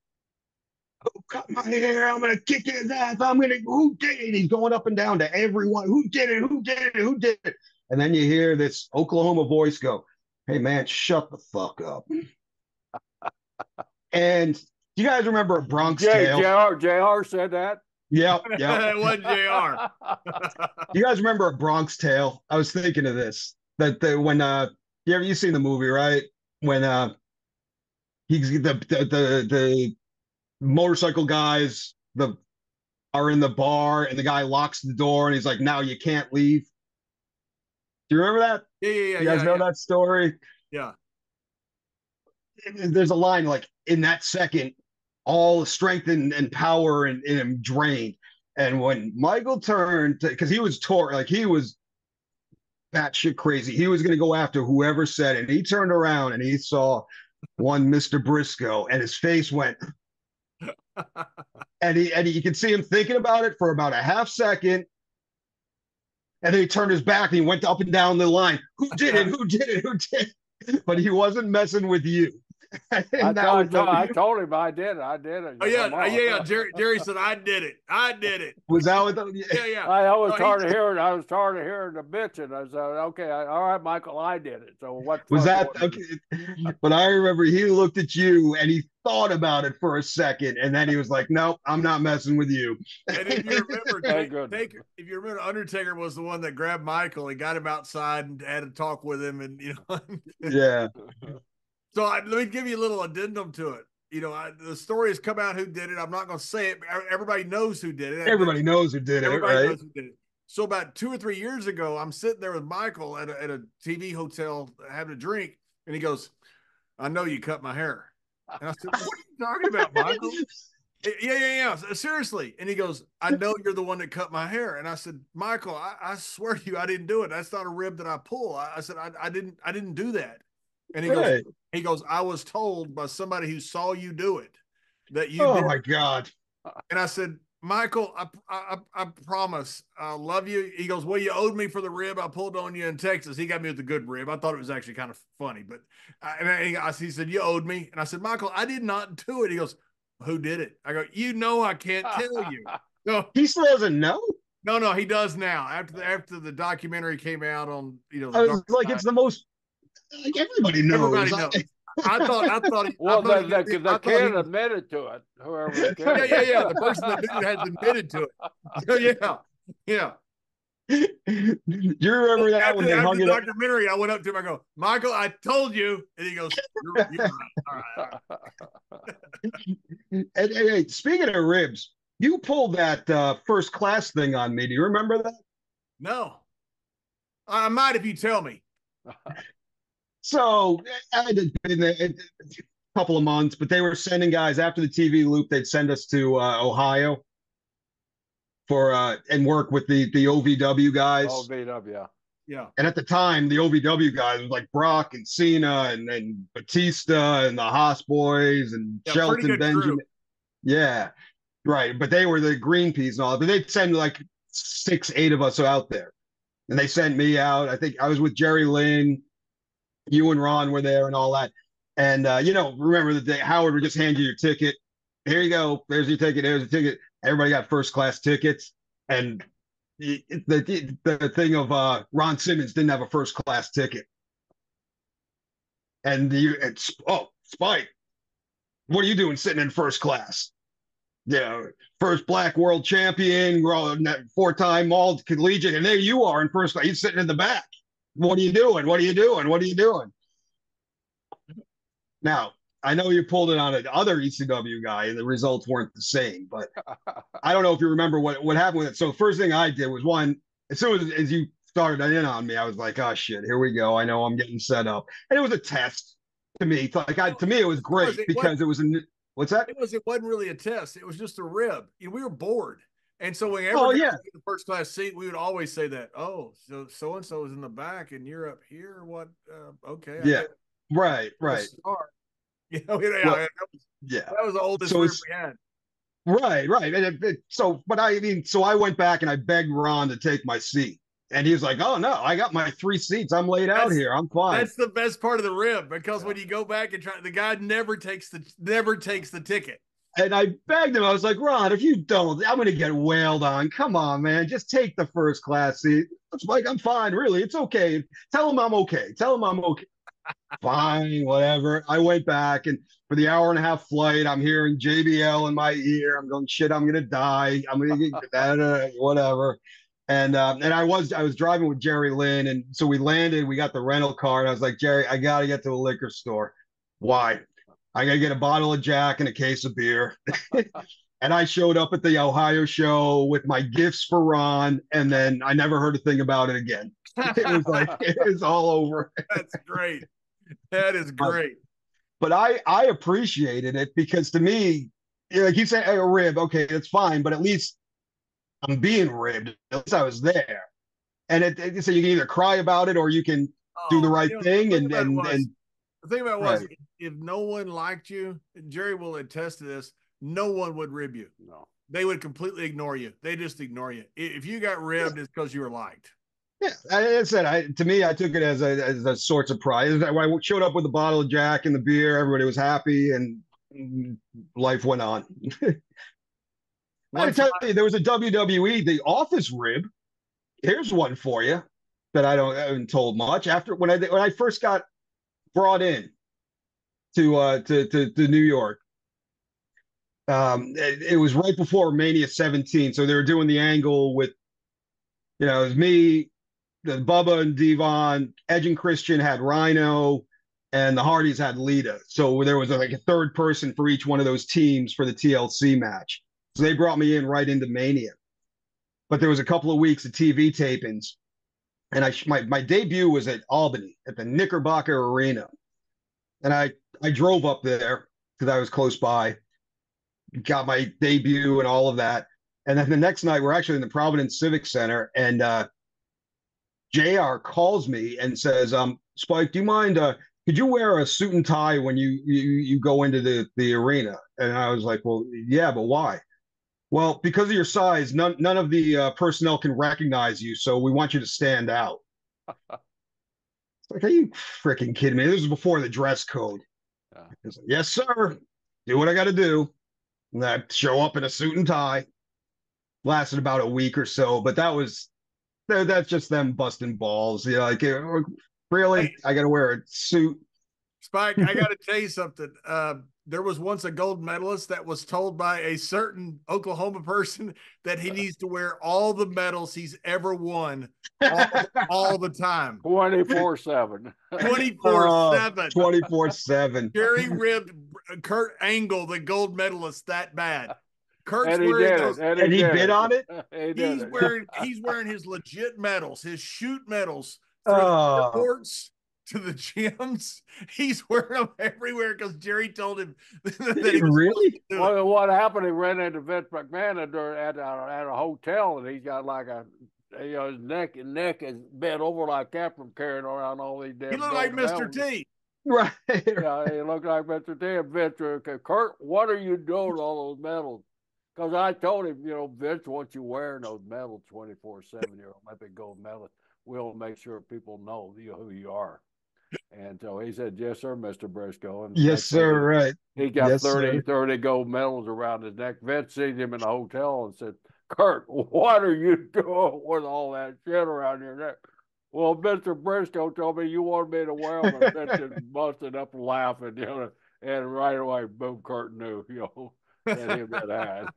Oh, cut my hair. I'm going to kick his ass. Who did it? He's going up and down to everyone. Who did it? Who did it? Who did it? And then you hear this Oklahoma voice go, hey, man, shut the fuck up. And do you guys remember a Bronx Tale? JR said that? Yep. It was JR. Do you guys remember a Bronx Tale? I was thinking of this. When you've seen the movie, right? When he's the motorcycle guys are in the bar and the guy locks the door and he's like, now you can't leave. Do you remember that? Yeah. You guys know that story? Yeah. There's a line like, in that second, all the strength and power in him drained. And when Michael turned, because he was he was batshit crazy. He was going to go after whoever said it. And he turned around and he saw one Mr. Brisco and his face went, and you could see him thinking about it for about a half second. And then he turned his back and he went up and down the line. Who did it? Who did it? Who did it? But he wasn't messing with you. I told him I did it. I did it. Oh yeah. Jerry said I did it. I did it. Was that what? Yeah. I was tired of hearing. I was tired of hearing the bitching. I said, okay, all right, Michael, I did it. So what Was that okay? But I remember he looked at you and he thought about it for a second, and then he was like, "Nope, I'm not messing with you." And if you remember, if you remember, Undertaker was the one that grabbed Michael and got him outside and had a talk with him, and Yeah. So let me give you a little addendum to it. The story has come out who did it. I'm not going to say it. Everybody knows who did it. Everybody knows who did it, right? Knows who did it. So about 2 or 3 years ago, I'm sitting there with Michael at a TV hotel having a drink, and he goes, "I know you cut my hair." And I said, "What are you talking about, Michael?" Yeah. Seriously. And he goes, "I know you're the one that cut my hair." And I said, "Michael, I swear to you, I didn't do it. That's not a rib that I pull." I said, I didn't do that. And he goes, "I was told by somebody who saw you do it that you did." Oh my God. And I said, "Michael, I promise, I love you." He goes, "Well, you owed me for the rib I pulled on you in Texas." He got me with the good rib. I thought it was actually kind of funny, but he said, "You owed me." And I said, "Michael, I did not do it." He goes, "Who did it?" I go, "I can't tell you." No, he still doesn't know. No, he does now. After the documentary came out on, I was like, it's the most. Like everybody knows. Everybody knows. I thought. Well, the kid admitted to it. Whoever the kid. Yeah. The person that did it has admitted to it. Yeah. You remember that when they hung the it documentary? I went up to him. I go, "Michael, I told you," and he goes, "You're right. All right." Hey, speaking of ribs, you pulled that first class thing on me. Do you remember that? No, I might if you tell me. So I had been there a couple of months, but they were sending guys after the TV loop. They'd send us to Ohio for and work with the OVW guys. OVW, yeah. And at the time, the OVW guys was like Brock and Cena and Batista and the Haas boys and Shelton Benjamin. Crew. Yeah, right. But they were the green peas and all. But they'd send like 6, 8 of us out there, and they sent me out. I think I was with Jerry Lynn. You and Ron were there and all that. And, remember the day Howard would just hand you your ticket. Here you go. There's your ticket. There's your ticket. Everybody got first class tickets. And the thing of Ron Simmons didn't have a first class ticket. And Spike, what are you doing sitting in first class? First black world champion, 4-time all collegiate. And there you are in first class. He's sitting in the back. What are you doing? What are you doing? What are you doing? Now, I know you pulled it on another ECW guy and the results weren't the same, but I don't know if you remember what happened with it. So first thing I did was as soon as you started in on me, I was like, oh shit, here we go. I know I'm getting set up. And it was a test to me. To me, it was great because it was what's that? It wasn't really a test. It was just a rib. We were bored. And so whenever we got the first class seat, we would always say that, "Oh, so and so is in the back and you're up here." What? Okay. Yeah. Right. That was the oldest rib we had. Right. And so I went back and I begged Ron to take my seat. And he was like, "Oh no, I got my 3 seats. I'm laid out here. I'm fine." That's the best part of the rib because when you go back and try, the guy never takes the ticket. And I begged him. I was like, "Ron, if you don't, I'm going to get wailed on. Come on, man. Just take the first class seat." It's like, "I'm fine. Really. It's okay. Tell him I'm okay. Tell him I'm okay." Fine, whatever. I went back, and for the hour-and-a-half flight, I'm hearing JBL in my ear. I'm going, shit, I'm going to die. I'm going to get that, whatever. And I was driving with Jerry Lynn. And so we landed, we got the rental car. And I was like, "Jerry, I got to get to a liquor store." "Why?" "I got to get a bottle of Jack and a case of beer." And I showed up at the Ohio show with my gifts for Ron. And then I never heard a thing about it again. It was like, it was all over. That's great. That is great. But I appreciated it because to me, like you said, a rib, okay, that's fine. But at least I'm being ribbed. At least I was there. And so you can either cry about it or you can do the right thing. And the thing about it was, if no one liked you, Jerry will attest to this, no one would rib you. No. They would completely ignore you. They just ignore you. If you got ribbed, it's because you were liked. Yeah, I said, to me, I took it as a source of pride. When I showed up with a bottle of Jack and the beer, everybody was happy, and life went on. I tell you, there was a WWE, the Office rib. Here's one for you that I haven't told much. After when I first got brought in to New York, it was right before Mania 17, so they were doing the angle with, it was me, the Bubba and Devon, Edge and Christian had Rhino, and the Hardys had Lita. So there was like a third person for each one of those teams for the TLC match. So they brought me in right into Mania. But there was a couple of weeks of TV tapings, and my debut was at Albany at the Knickerbocker Arena, and I drove up there because I was close by, got my debut and all of that, and then the next night we're actually in the Providence Civic Center, and JR calls me and says, Spike, do you mind, could you wear a suit and tie when you go into the arena? And I was like, well, yeah, but why? Well, because of your size, none of the personnel can recognize you, so we want you to stand out. It's like, are you freaking kidding me? This was before the dress code. Like, yes, sir. Do what I got to do. And I show up in a suit and tie. Lasted about a week or so, but that's just them busting balls. Like, really? I got to wear a suit. Spike, I got to tell you something. There was once a gold medalist that was told by a certain Oklahoma person that he needs to wear all the medals he's ever won all the time. 24/7. 24/7. 24/7. Jerry ribbed Kurt Angle, the gold medalist, that bad. Kurt's and he wearing did those, it. And he bid on it? He's wearing his legit medals, his shoot medals for the airports to the gyms. He's wearing them everywhere because Jerry told him that he was really. Well, what happened? He ran into Vince McMahon at a hotel, and he's got like his neck is bent over like that from carrying around all these damn. He looked like Mr. T. Right. Yeah, he looked like Mr. T. And Vince, Kurt, what are you doing with all those medals? Because I told him, Vince wants you wearing those medals 24/7. You're Olympic gold medalist. We'll make sure people know who you are. And so he said, yes, sir, Mr. Brisco. And yes, sir, right. He got 30 gold medals around his neck. Vince seen him in the hotel and said, Kurt, what are you doing with all that shit around your neck? Well, Mr. Brisco told me you wanted me to wear them. And Vince just busted up laughing, and right away, boom, Kurt knew, and him that had.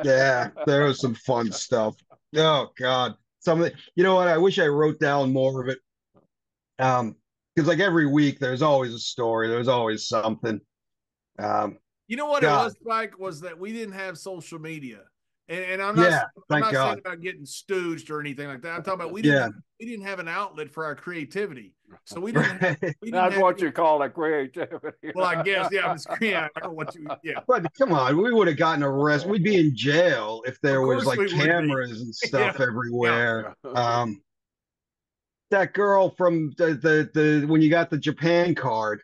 Yeah, there was some fun stuff. Oh, God. You know what? I wish I wrote down more of it. Because like every week, there's always a story. There's always something. You know what it was, Spike, was that we didn't have social media. And I'm not saying about getting stooged or anything like that. I'm talking about we didn't have an outlet for our creativity. So we didn't That's what you call it, creativity. Well, I guess, I don't know what But come on, we would have gotten arrested. We'd be in jail if there was like cameras and stuff everywhere. Yeah. That girl from the when you got the Japan card,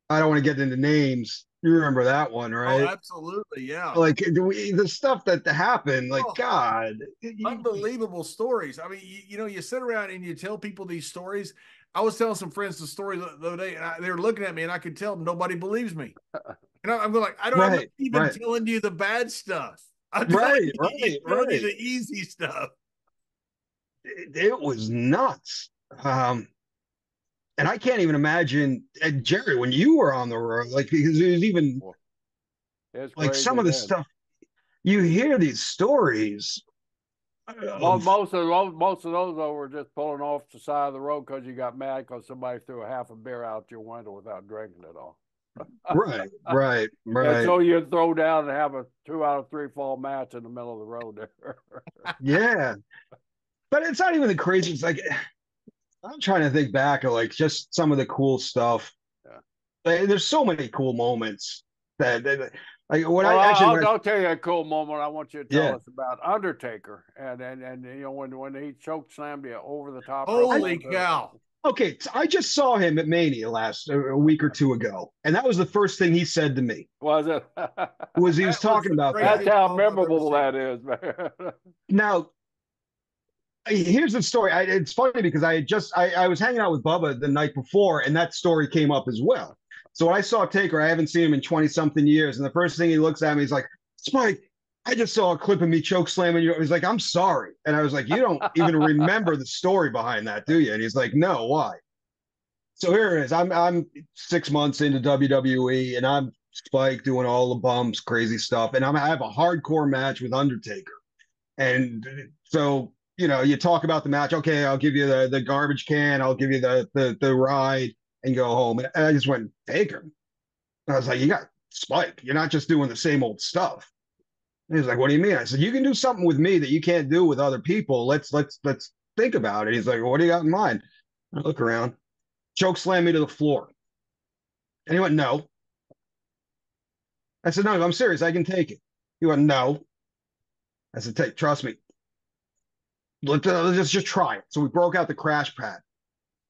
I don't want to get into names. You remember that one, right? Oh, absolutely, yeah. Like the stuff that happened, like God, unbelievable stories. I mean, you sit around and you tell people these stories. I was telling some friends the story the other day, and they were looking at me, and I could tell nobody believes me. And I'm going like, I'm not even telling you the bad stuff. I'm telling you the easy stuff. It was nuts. And I can't even imagine, Jerry, when you were on the road, like, because it was even like some of the stuff you hear these stories. Well, most of those were just pulling off the side of the road because you got mad because somebody threw a half a beer out your window without drinking it all. Right. And so you'd throw down and have a 2 out of 3 fall match in the middle of the road there. Yeah. But it's not even the crazy. It's like, I'm trying to think back of like just some of the cool stuff. Yeah. There's so many cool moments that like when I'll tell you a cool moment. I want you to tell us about Undertaker and when he choke slammed you over the top. Holy cow! Okay, so I just saw him at Mania a week or two ago, and that was the first thing he said to me. Was it? He was talking about that. That's how memorable that is, man. Now, here's the story. It's funny because I was hanging out with Bubba the night before, and that story came up as well. So when I saw Taker, I haven't seen him in 20 something years, and the first thing he looks at me, he's like, Spike, I just saw a clip of me choke slamming you. He's like, I'm sorry. And I was like, you don't even remember the story behind that, do you? And he's like, no, why? So here it is. I'm 6 months into WWE, and I'm Spike doing all the bumps, crazy stuff, and I have a hardcore match with Undertaker. And so, you talk about the match. Okay, I'll give you the garbage can. I'll give you the ride and go home. And I just went, Taker. And I was like, you got Spike. You're not just doing the same old stuff. And he's like, what do you mean? I said, you can do something with me that you can't do with other people. Let's think about it. He's like, well, what do you got in mind? I look around, choke slam me to the floor. And he went, no. I said, no, I'm serious. I can take it. He went, no. I said, trust me. Let's just try it. So we broke out the crash pad.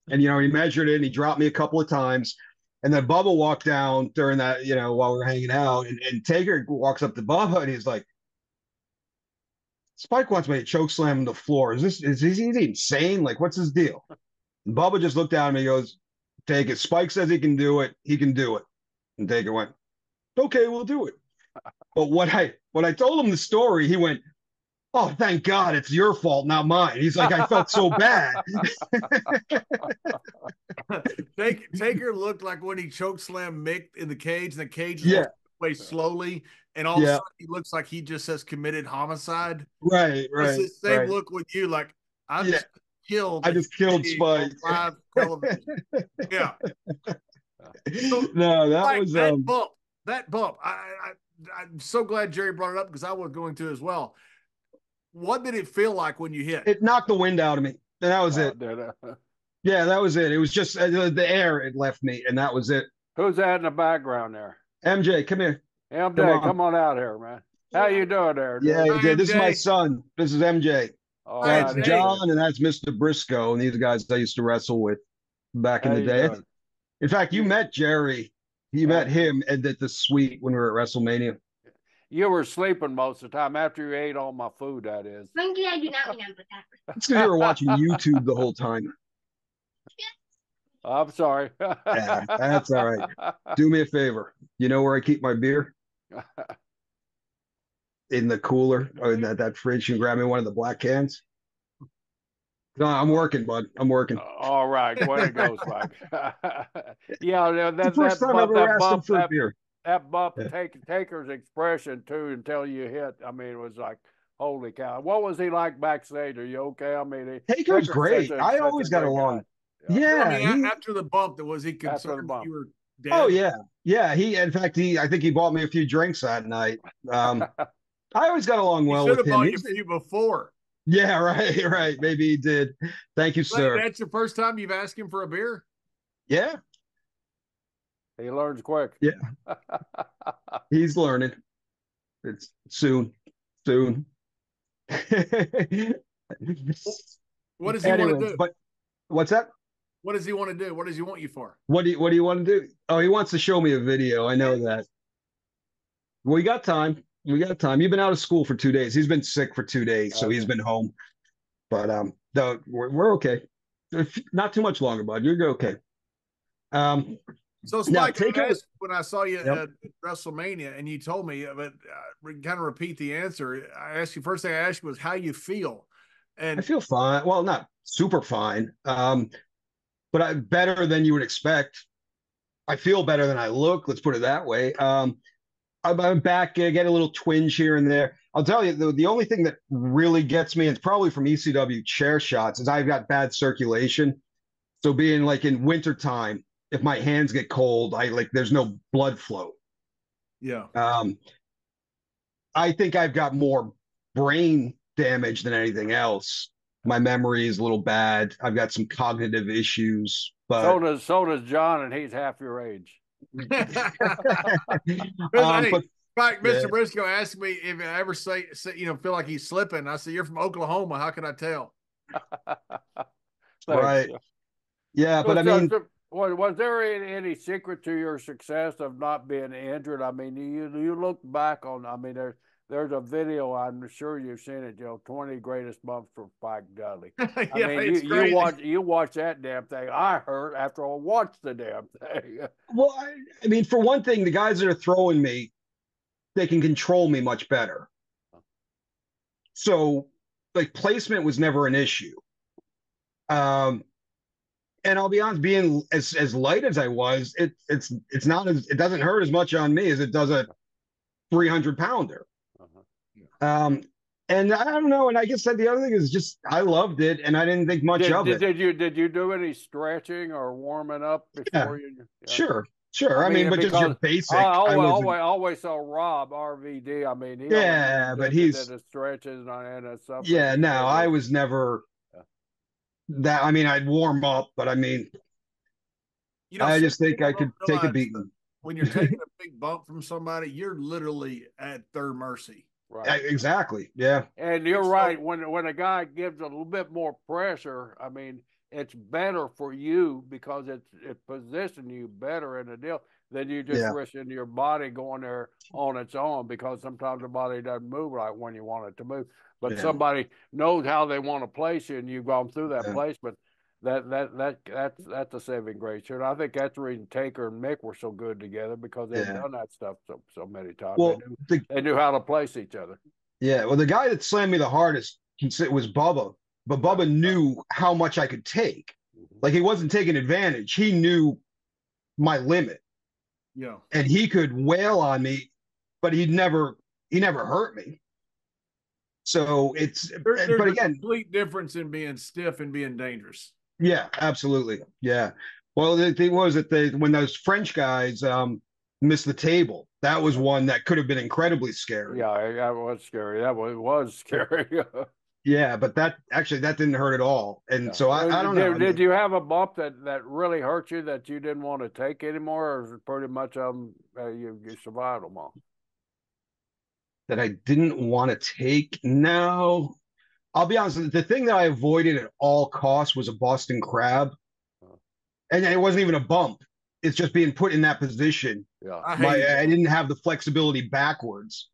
And, he measured it and he dropped me a couple of times. And then Bubba walked down during that, while we were hanging out. And Taker walks up to Bubba and he's like, Spike wants me to choke slam him to the floor. Is he insane? Like, what's his deal? And Bubba just looked at him and he goes, take it. Spike says he can do it. He can do it. And Taker went, okay, we'll do it. But when I told him the story, he went, oh, thank God it's your fault, not mine. He's like, I felt so bad. Taker looked like when he choke slammed Mick in the cage, and the cage walked away slowly, and all of a sudden he looks like he just has committed homicide. Right. It's the same look with you, like I just killed Spike. Live television. Yeah. So, no, that was that bump. I'm so glad Jerry brought it up because I was going to as well. What did it feel like when you hit? It knocked the wind out of me, and that was it. Yeah, that was it. It was just the air it left me, and that was it. Who's that in the background there? MJ, come here. MJ, come on out here, man. How you doing there? Yeah, this is my son. This is MJ. Oh, that's John, and that's Mr. Brisco, and these guys I used to wrestle with back in the day. Doing? In fact, you met Jerry. You met him at the suite when we were at WrestleMania. You were sleeping most of the time after you ate all my food, that is. Frankly, I do not remember that. It's because you were watching YouTube the whole time. I'm sorry. Yeah, that's all right. Do me a favor. You know where I keep my beer? In the cooler or in that fridge. You can grab me one of the black cans. No, I'm working, bud. I'm working. All right. Way to go, Spike. Yeah, that bump, Taker's expression too until you hit. I mean, it was like, holy cow. What was he like backstage? Are you okay? I mean, Taker's great. I always got along. Yeah. I mean, after the bump, was he concerned you were dead? Oh yeah. Yeah. In fact, I think he bought me a few drinks that night. I always got along well with him. Should have bought you a few before. Yeah, right. Maybe he did. Thank you, sir. That's the first time you've asked him for a beer? Yeah. He learns quick. Yeah. He's learning. It's soon. What does he want to do? But what's that? What does he want to do? What does he want you for? What do you want to do? Oh, he wants to show me a video. I know that. We got time. You've been out of school for 2 days. He's been sick for 2 days, so he's been home. But no, we're okay. Not too much longer, bud. You're okay. So Spike, when I saw you at WrestleMania, and you told me, but kind of repeat the answer. I asked you, first thing I asked you was how you feel, and I feel fine. Well, not super fine, but better than you would expect. I feel better than I look. Let's put it that way. I'm back. I get a little twinge here and there. I'll tell you, the only thing that really gets me, and it's probably from ECW chair shots, is I've got bad circulation. So being like in wintertime, if my hands get cold, there's no blood flow. Yeah. I think I've got more brain damage than anything else. My memory is a little bad. I've got some cognitive issues. But so does John, and he's half your age. Mr. Brisco asked me if I ever say feel like he's slipping. I said, "You're from Oklahoma. How can I tell?" Right. Yeah, but I mean, was there any secret to your success of not being injured? I mean, you look back on. I mean, there's a video, I'm sure you've seen it, 20 greatest bumps for Spike Dudley. Yeah, I mean, you watch that damn thing. I hurt after I watched the damn thing. Well, I mean, for one thing, the guys that are throwing me, they can control me much better. So, like, placement was never an issue. And I'll be honest, being as light as I was, it's not as, it doesn't hurt as much on me as it does a 300-pounder. And I don't know. And I guess that the other thing is just I loved it, and I didn't think much of it. Did you do any stretching or warming up before you? Yeah. Sure. I mean, but just your basic. I always saw Rob RVD. I mean, but he's the stretches and stuff. Yeah, no, I was never that. I mean, I'd warm up, but I mean, I just think I could take a beating. When you're taking a big bump from somebody, you're literally at their mercy. Right. Exactly. Yeah. And you're right. When a guy gives a little bit more pressure, I mean, it's better for you because it positions you better in the deal than you just risking your body going there on its own, because sometimes the body doesn't move right when you want it to move. But somebody knows how they want to place you, and you've gone through that placement. That's a saving grace. And I think that's the reason Taker and Mick were so good together, because they've done that stuff so many times. Well, they knew how to place each other. Yeah. Well, the guy that slammed me the hardest was Bubba, but Bubba knew how much I could take. Like, he wasn't taking advantage. He knew my limit. Yeah. And he could wail on me, but he never hurt me. So there's but again, a complete difference in being stiff and being dangerous. Yeah, absolutely. Yeah. Well, the thing was that when those French guys missed the table, that was one that could have been incredibly scary. Yeah, that was scary. That was scary. Yeah, but that didn't hurt at all. And so I don't know. Did you have a bump that really hurt you that you didn't want to take anymore, or is it pretty much you survived them all? That I didn't want to take? No. I'll be honest, the thing that I avoided at all costs was a Boston Crab. And it wasn't even a bump. It's just being put in that position. Yeah. I didn't have the flexibility backwards.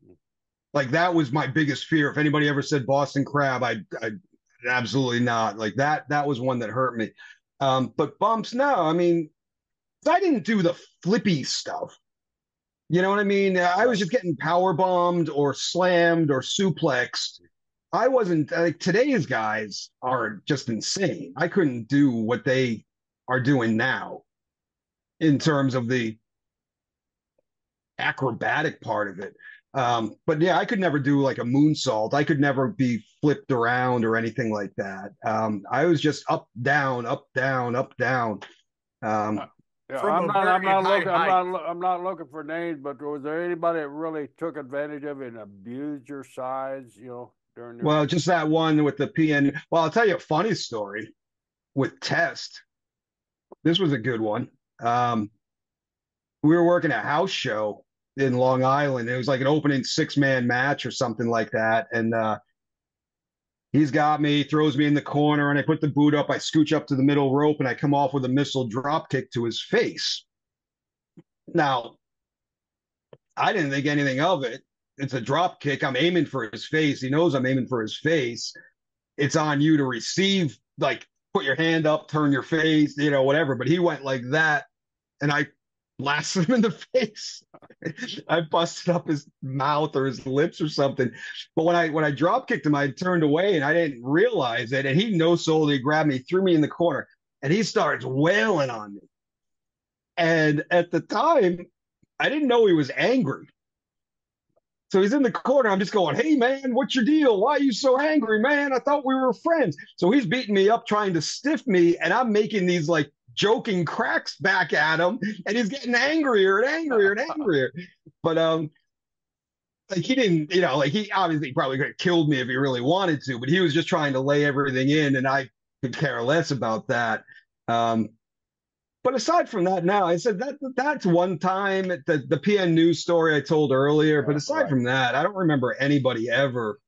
Like, that was my biggest fear. If anybody ever said Boston Crab, I absolutely not. Like, that was one that hurt me. But bumps, no. I mean, I didn't do the flippy stuff. You know what I mean? I was just getting power bombed or slammed or suplexed. I wasn't like, today's guys are just insane. I couldn't do what they are doing now in terms of the acrobatic part of it. But yeah, I could never do like a moonsault. I could never be flipped around or anything like that. I was just up, down, up, down, up, down. Yeah, I'm not looking for names, but was there anybody that really took advantage of it and abused your size, during your... Well, just that one with the PN. Well, I'll tell you a funny story with Test. This was a good one. We were working a house show in Long Island. It was like an opening 6-man match or something like that. And he's got me, throws me in the corner, and I put the boot up. I scooch up to the middle rope, and I come off with a missile drop kick to his face. Now, I didn't think anything of it. It's a drop kick. I'm aiming for his face. He knows I'm aiming for his face. It's on you to receive, like, put your hand up, turn your face, whatever. But he went like that, and I blasted him in the face. I busted up his mouth or his lips or something. But when I drop kicked him, I turned away and I didn't realize it. And he no-sold, he grabbed me, threw me in the corner, and he starts wailing on me. And at the time, I didn't know he was angry. So he's in the corner. I'm just going, hey, man, what's your deal? Why are you so angry, man? I thought we were friends. So he's beating me up, trying to stiff me, and I'm making these, like, joking cracks back at him, and he's getting angrier and angrier and angrier. But like, he didn't, like, he obviously probably could have killed me if he really wanted to, but he was just trying to lay everything in, and I could care less about that. But aside from that, now I said that's one time, the PN News story I told earlier. But aside from that, I don't remember anybody ever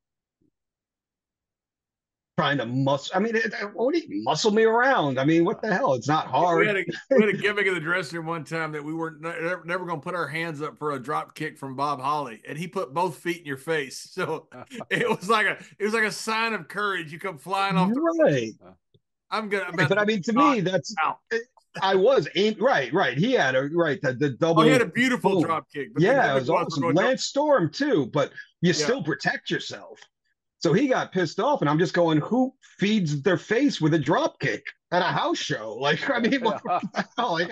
trying to muscle. I mean, what do you muscle me around? I mean, what the hell? It's not hard. We had a gimmick in the dressing room one time that we weren't never going to put our hands up for a drop kick from Bob Holly, and he put both feet in your face. So it was like a sign of courage. You come flying off the right. I'm gonna. But I mean, to me, that's out. I was right. He had the double. Oh, he had a beautiful drop kick. But yeah, it was awesome. Lance Storm too, but you still protect yourself. So he got pissed off, and I'm just going, who feeds their face with a drop kick at a house show? Like, I mean, what the hell? Like,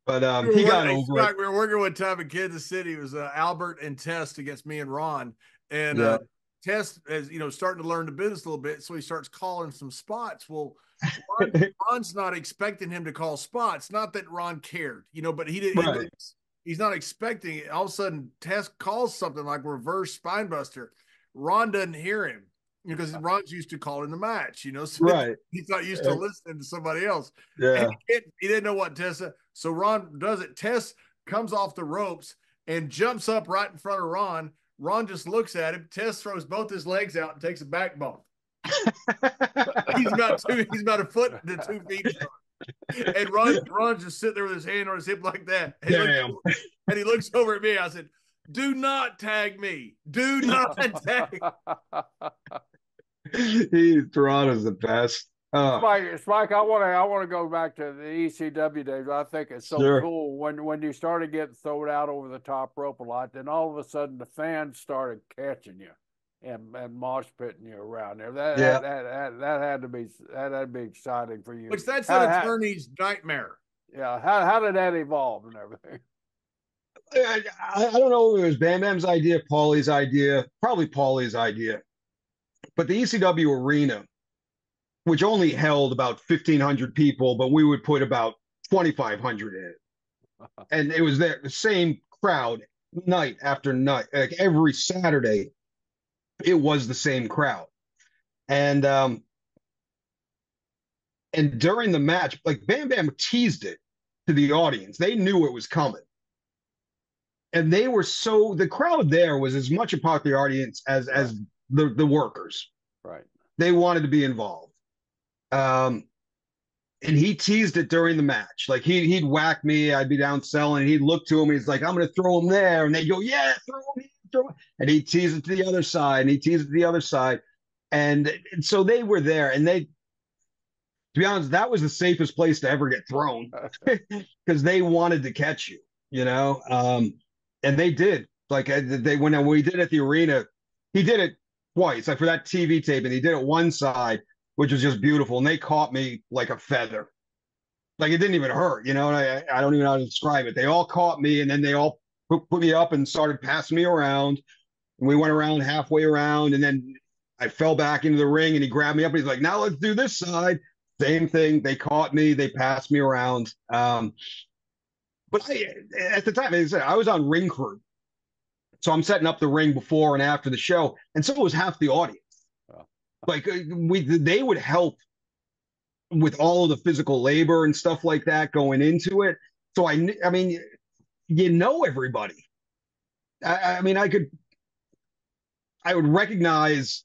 but he got over it. We were working one time in Kansas City. It was Albert and Test against me and Ron, and Test is starting to learn the business a little bit, so he starts calling some spots. Well, Ron's not expecting him to call spots. Not that Ron cared, but he didn't. Right. He's not expecting it. All of a sudden, Test calls something like reverse spinebuster. Ron doesn't hear him because Ron's used to calling the match, so right. He's not used to listening to somebody else. Yeah. And he didn't know what Tess said. So Ron does it. Tess comes off the ropes and jumps up right in front of Ron. Ron just looks at him. Tess throws both his legs out and takes a back bump. He's about a foot to 2 feet. And Ron's just sitting there with his hand on his hip like that. And he looks over at me. I said, do not tag me. Do not tag. Toronto's the best. Spike, I want to go back to the ECW days. I think it's so cool when you started getting thrown out over the top rope a lot. Then all of a sudden the fans started catching you and mosh pitting you around there. That had to be exciting for you. Which that's an attorney's nightmare. Yeah. How did that evolve and everything? I don't know if it was Bam Bam's idea, Paulie's idea, probably Paulie's idea. But the ECW arena, which only held about 1,500 people, but we would put about 2,500 in it. And it was the same crowd night after night. Like every Saturday, it was the same crowd. And during the match, like Bam Bam teased it to the audience. They knew it was coming. And they were the crowd there was as much a part of the audience as the workers. Right. They wanted to be involved. And he teased it during the match. Like he'd whack me, I'd be down selling, and he'd look to him, he's like, I'm gonna throw him there. And they'd go, yeah, throw him. And he'd tease it to the other side, and he'd tease it to the other side. And so they were there, and to be honest, that was the safest place to ever get thrown because they wanted to catch you, and they did. Like when we did it at the arena, he did it twice. Like for that TV tape, and he did it one side, which was just beautiful. And they caught me like a feather. Like it didn't even hurt, And I don't even know how to describe it. They all caught me, and then they all put me up and started passing me around. And we went around halfway around, and then I fell back into the ring, and he grabbed me up, and he's like, now let's do this side. Same thing. They caught me. They passed me around. But at the time, as I said, I was on ring crew. So I'm setting up the ring before and after the show. And so was half the audience. Like they would help with all of the physical labor and stuff like that going into it. So I mean, everybody. I would recognize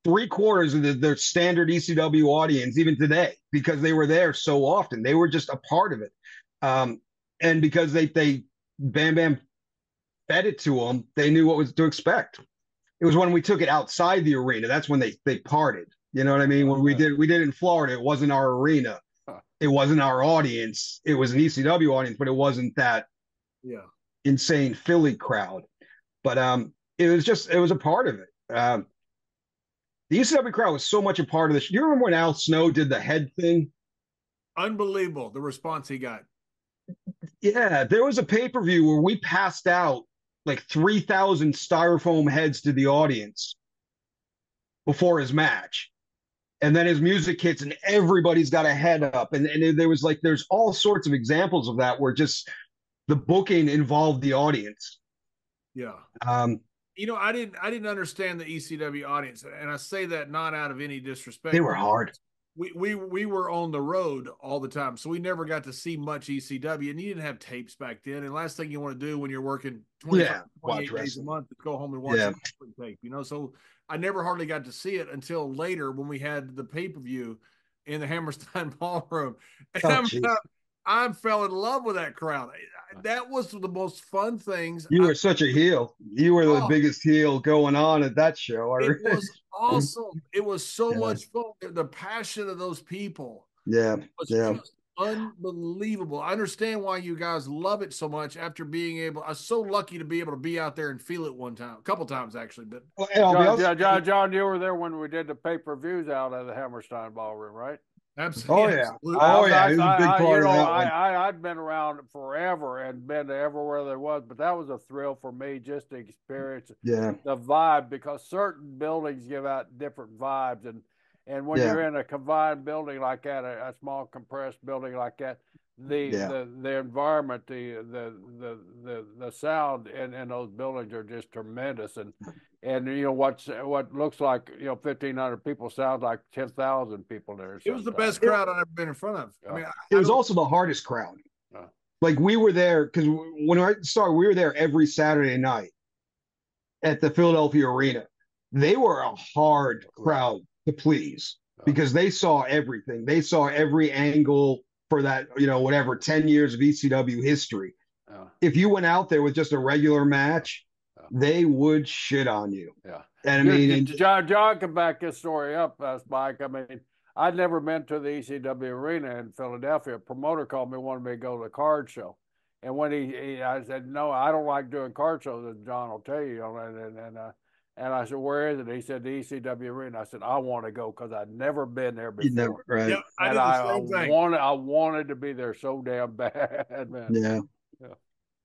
3/4 of their standard ECW audience even today because they were there so often. They were just a part of it. And because they Bam Bam fed it to them, they knew what was to expect. It was when we took it outside the arena. That's when they parted. You know what I mean? When we did it in Florida, it wasn't our arena. It wasn't our audience. It was an ECW audience, but it wasn't that insane Philly crowd. But it was a part of it. The ECW crowd was so much a part of this. Do you remember when Al Snow did the head thing? Unbelievable, the response he got. Yeah, there was a pay-per-view where we passed out like 3,000 styrofoam heads to the audience before his match. And then his music hits and everybody's got a head up. And there's all sorts of examples of that where just the booking involved the audience. Yeah. I didn't understand the ECW audience. And I say that not out of any disrespect. They were hard. we were on the road all the time, so we never got to see much ECW, and you didn't have tapes back then. And last thing you want to do when you're working 25, 28 days a month is go home and watch a tape, So I never hardly got to see it until later when we had the pay-per-view in the Hammerstein Ballroom. And I fell in love with that crowd. That was the most fun things. You were such a heel. You were the biggest heel going on at that show. It was awesome. It was so much fun. The passion of those people. Was just unbelievable. I understand why you guys love it so much after being able. I was so lucky to be able to be out there and feel it a couple times actually. But John, you were there when we did the pay-per-views out at the Hammerstein Ballroom, right? Absolutely. Oh yeah. It was a big part of that one. I'd been around forever and been to everywhere there was, but that was a thrill for me just to experience the vibe, because certain buildings give out different vibes, and when you're in a confined building like that, a small compressed building like that, the environment, the sound in those buildings are just tremendous, and what looks like 1,500 people sounds like 10,000 people there. It was the best crowd I've ever been in front of. I mean, it was also the hardest crowd. Like we were there because when I started, we were there every Saturday night at the Philadelphia Arena. They were a hard crowd to please because they saw everything. They saw every angle for that, 10 years of ECW history. If you went out there with just a regular match, they would shit on you. And I mean, John can back this story up, Mike. I mean, I'd never been to the ECW arena in Philadelphia. A promoter called me, wanted me to go to the card show. And when I said, no, I don't like doing card shows, as John will tell you. And I said, where is it? He said, the ECW arena. I said, I want to go because I'd never been there before. Never, right. Yeah, I wanted to be there so damn bad, man. Yeah.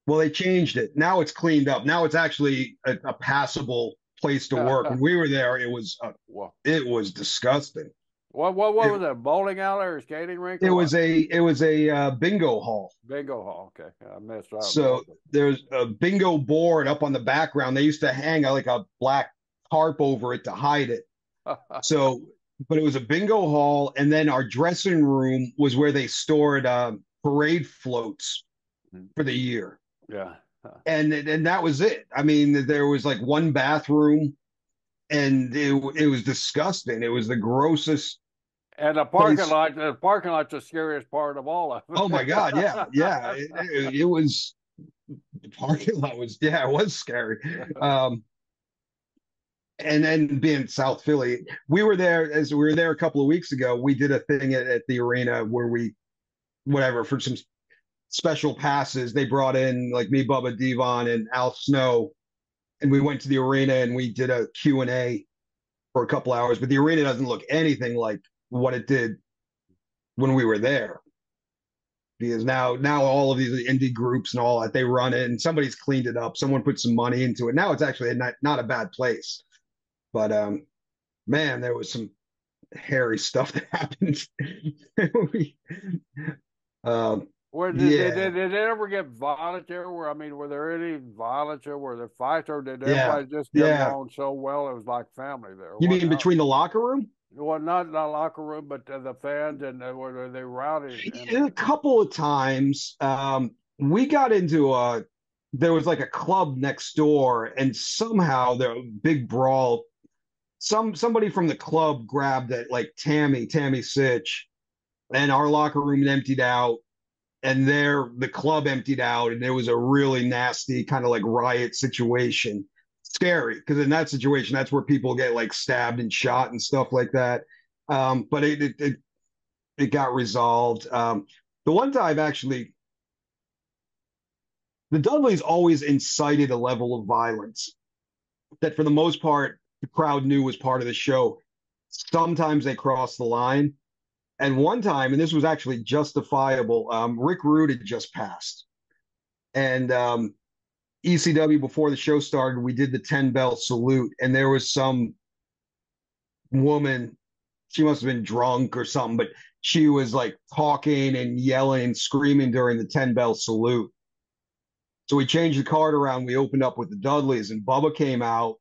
Well, they changed it. Now it's cleaned up. Now it's actually a passable place to work. When we were there, it was disgusting. What was it? Bowling alley or skating rink? It was a bingo hall. Bingo hall. Okay, I missed out. So there's a bingo board up on the background. They used to hang like a black tarp over it to hide it. But it was a bingo hall, and then our dressing room was where they stored parade floats for the year. Yeah. And that was it. I mean, there was like one bathroom, and it was disgusting. It was the grossest. And the parking lot's the scariest part of all of it. Oh my God, yeah. It was, the parking lot was, it was scary. And then being South Philly, we were there a couple of weeks ago. We did a thing at the arena where for some special passes, they brought in like me, Bubba Devon, and Al Snow, and we went to the arena and we did a Q&A for a couple hours. But the arena doesn't look anything like what it did when we were there, because now all of these indie groups and all that, they run it and somebody's cleaned it up. Someone put some money into it. Now it's actually not a bad place. But man, there was some hairy stuff that happened. Did it ever get violent there? Were there any violence there? Were there fights, or did everybody just get along so well it was like family there? You mean between the locker room? Well, not the locker room, but the fans, and were they rowdy? A couple of times, we got into there was like a club next door, and somehow there was a big brawl. Somebody from the club grabbed at like Tammy Sitch, and our locker room emptied out, and the club emptied out, and there was a really nasty kind of like riot situation. Scary, because in that situation, that's where people get like stabbed and shot and stuff like that. But it got resolved. The one time, actually, the Dudleys always incited a level of violence that, for the most part, the crowd knew was part of the show. Sometimes they crossed the line. And one time, and this was actually justifiable, Rick Rude had just passed. And ECW, before the show started, we did the 10-bell salute. And there was some woman, she must have been drunk or something, but she was like talking and yelling and screaming during the 10-bell salute. So we changed the card around. We opened up with the Dudleys, and Bubba came out.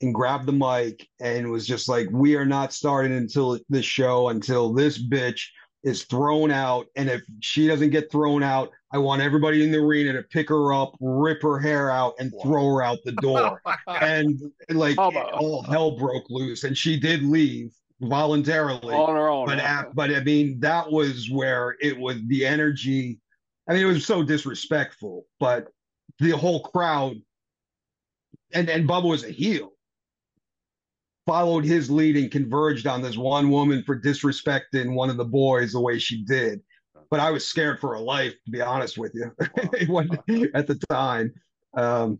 and grabbed the mic and was just like, we are not starting until this show, until this bitch is thrown out. And if she doesn't get thrown out, I want everybody in the arena to pick her up, rip her hair out, and throw her out the door. And like all hell broke loose. And she did leave voluntarily on her own. But I mean, that was where it was the energy. I mean, it was so disrespectful, but the whole crowd, and Bubba was a heel, followed his lead and converged on this one woman for disrespecting one of the boys the way she did. But I was scared for her life, to be honest with you, at the time. And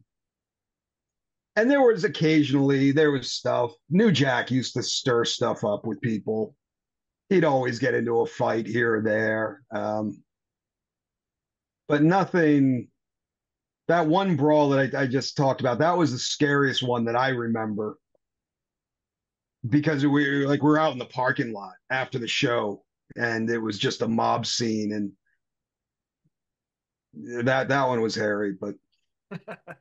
there was stuff. New Jack used to stir stuff up with people. He'd always get into a fight here or there. But nothing. That one brawl that I just talked about, that was the scariest one that I remember, because we were out in the parking lot after the show and it was just a mob scene, and that one was hairy. But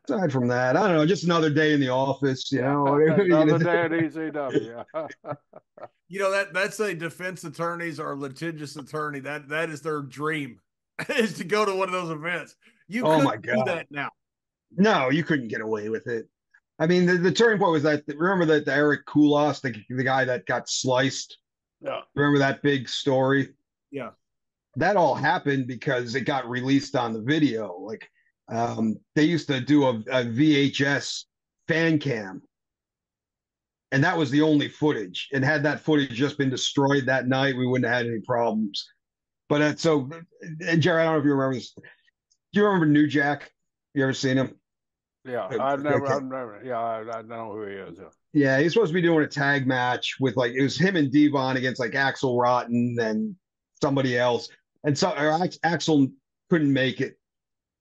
aside from that, I don't know, just another day in the office, another day at ECW. You know, that's a defense attorney's or litigious attorney, that is their dream, is to go to one of those events. You couldn't do that now. No, you couldn't get away with it. I mean, the turning point was that, remember that the Eric Koulos, the guy that got sliced? Yeah. Remember that big story? Yeah. That all happened because it got released on the video. Like, they used to do a VHS fan cam, and that was the only footage. And had that footage just been destroyed that night, we wouldn't have had any problems. But and Jerry, I don't know if you remember this. Do you remember New Jack? You ever seen him? Yeah, I've never. Yeah, I know who he is. Yeah, he's supposed to be doing a tag match with, like, it was him and Devon against like Axel Rotten and somebody else, and so Axel couldn't make it,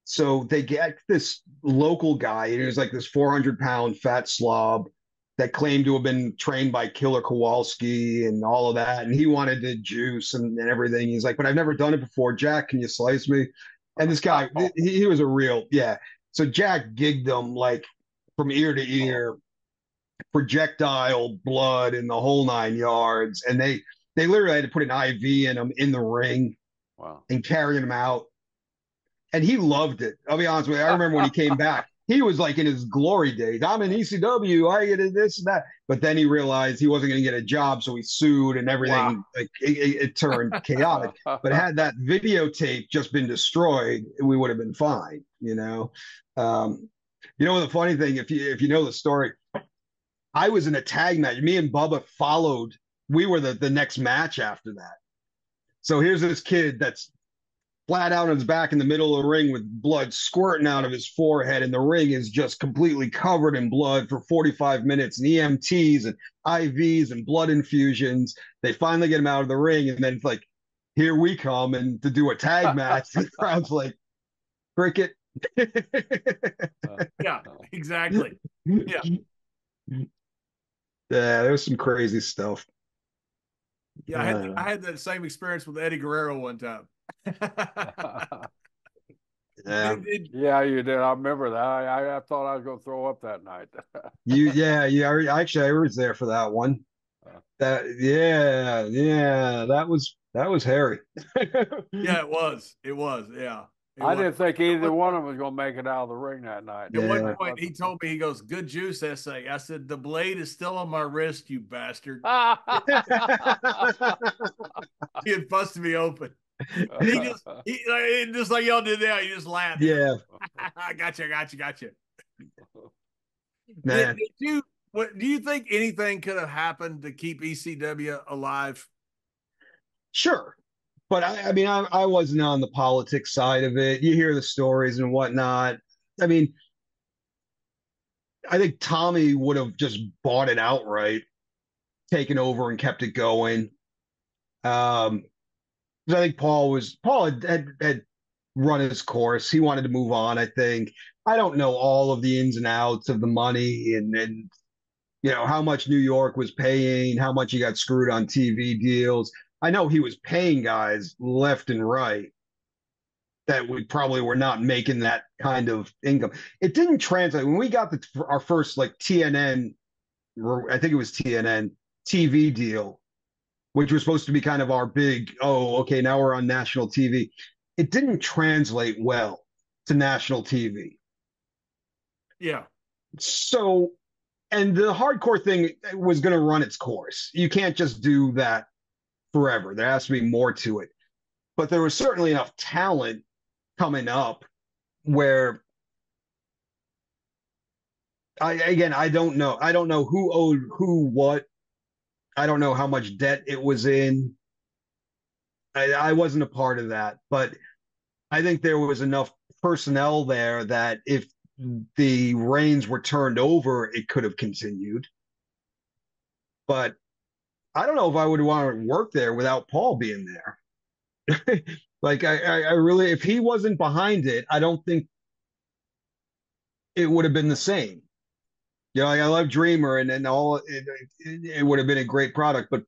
so they get this local guy, and he was like this 400-pound fat slob that claimed to have been trained by Killer Kowalski and all of that, and he wanted to juice and everything. He's like, but I've never done it before. Jack, can you slice me? And this guy, he was a real, yeah. So Jack gigged him like from ear to ear, projectile blood in the whole 9 yards. And they literally had to put an IV in him in the ring. Wow. And carrying him out. And he loved it. I'll be honest with you. I remember when he came back, he was like in his glory days. I'm in ECW. I get this and that. But then he realized he wasn't going to get a job, so he sued and everything. Wow. Like it turned chaotic. But had that videotape just been destroyed, we would have been fine. The funny thing, if you know the story, I was in a tag match. Me and Bubba followed. We were the next match after that. So here's this kid that's flat out on his back in the middle of the ring with blood squirting out of his forehead, and the ring is just completely covered in blood for 45 minutes, and EMTs and IVs and blood infusions. They finally get him out of the ring, and then it's like, here we come, and to do a tag match. The crowd's like, cricket. Yeah, exactly. Yeah. Yeah, there's some crazy stuff. Yeah, I had that same experience with Eddie Guerrero one time. Yeah, you did. I remember that. I thought I was going to throw up that night. I was there for that one. That was hairy. Yeah, it was. Yeah. I didn't think either one of them was going to make it out of the ring that night. At one point, he told me, he goes, "Good juice, essay." I said, "The blade is still on my wrist, you bastard." He had busted me open. He just like y'all did now. He just laughed. Yeah. I got you. Man. Do you think anything could have happened to keep ECW alive? Sure. But I wasn't on the politics side of it. You hear the stories and whatnot. I mean, I think Tommy would have just bought it outright, taken over and kept it going. I think Paul had run his course. He wanted to move on, I think. I don't know all of the ins and outs of the money and how much New York was paying, how much he got screwed on TV deals. I know he was paying guys left and right that we probably were not making that kind of income. It didn't translate. When we got our first like TNN I think it was TNN TV deal, which was supposed to be kind of our big, oh, okay, now we're on national TV. It didn't translate well to national TV. Yeah. So, and the hardcore thing was going to run its course. You can't just do that forever. There has to be more to it. But there was certainly enough talent coming up where I don't know. I don't know who owed who what. I don't know how much debt it was in. I wasn't a part of that, but I think there was enough personnel there that if the reins were turned over, it could have continued. But I don't know if I would want to work there without Paul being there. Like I really, if he wasn't behind it, I don't think it would have been the same. You know, like I love Dreamer and all it would have been a great product, but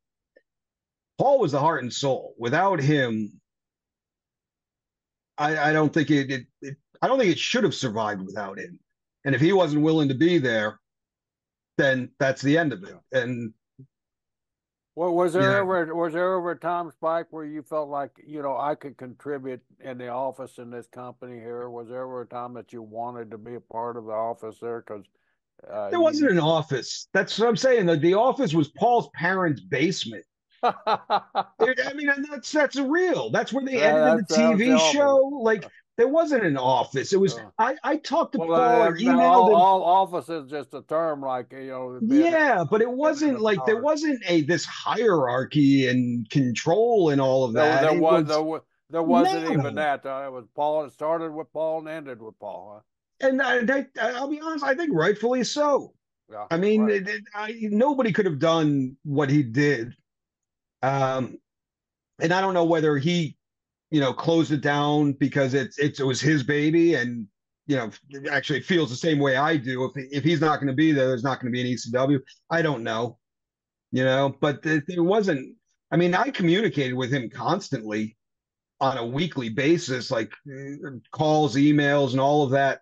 Paul was the heart and soul. Without him, I don't think I don't think it should have survived without him. And if he wasn't willing to be there, then that's the end of it. And well, was there ever a time, Spike, where you felt like, I could contribute in the office in this company here? Was there ever a time that you wanted to be a part of the office there? Because there wasn't an office. That's what I'm saying. The office was Paul's parents' basement. I mean, that's real. That's where they edited the TV show. Like there wasn't an office. It was I talked to Paul or emailed him. All office is just a term, like Yeah, but it wasn't like there wasn't this hierarchy and control and all of that. There wasn't even that. It was Paul. It started with Paul and ended with Paul. Huh? And I'll be honest, I think rightfully so. Yeah, I mean, nobody could have done what he did. And I don't know whether he, closed it down because it was his baby, and actually feels the same way I do. If he's not going to be there, there's not going to be an ECW. I don't know, but there wasn't. I mean, I communicated with him constantly on a weekly basis, like calls, emails, and all of that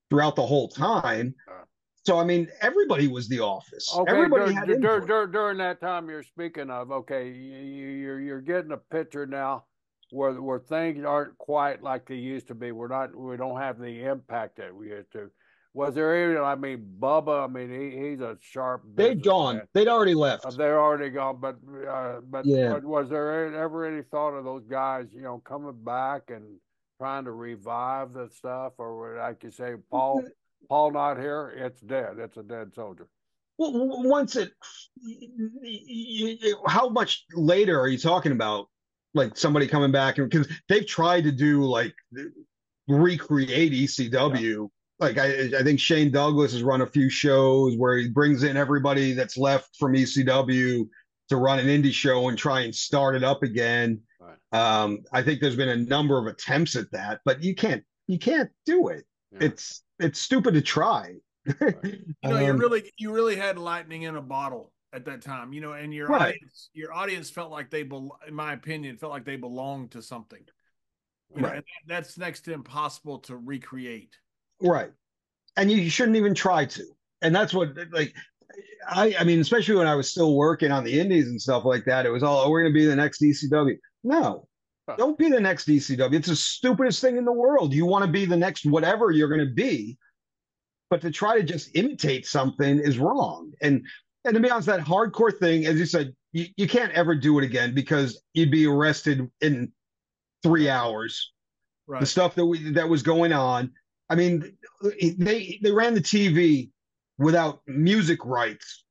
throughout the whole time. So, I mean, everybody was the office. Okay, everybody had during that time you're speaking of, okay, you're getting a picture now where things aren't quite like they used to be. We don't have the impact that we used to. Was there any, I mean, Bubba, I mean, he's a sharp They'd gone. Man. They'd already left. They're already gone, but yeah. Was there ever any thought of those guys, coming back and trying to revive the stuff? Or like you say, Paul not here, it's dead. It's a dead soldier. Well, once how much later are you talking about? Like somebody coming back, because they've tried to do like recreate ECW. Yeah. Like I think Shane Douglas has run a few shows where he brings in everybody that's left from ECW to run an indie show and try and start it up again. Right. I think there's been a number of attempts at that, but you can't do it. Yeah. It's stupid to try. Right. You really had lightning in a bottle at that time, and your audience felt like in my opinion, felt like they belonged to something. And that's next to impossible to recreate. Right. And you shouldn't even try to. And that's what, like, I mean, especially when I was still working on the indies and stuff like that, it was all, we're going to be the next ECW. No, don't be the next ECW. It's the stupidest thing in the world. You want to be the next whatever you're going to be, but to try to just imitate something is wrong. And to be honest, that hardcore thing, as you said, you can't ever do it again because you'd be arrested in 3 hours. Right. The stuff that was going on. I mean, they ran the TV without music rights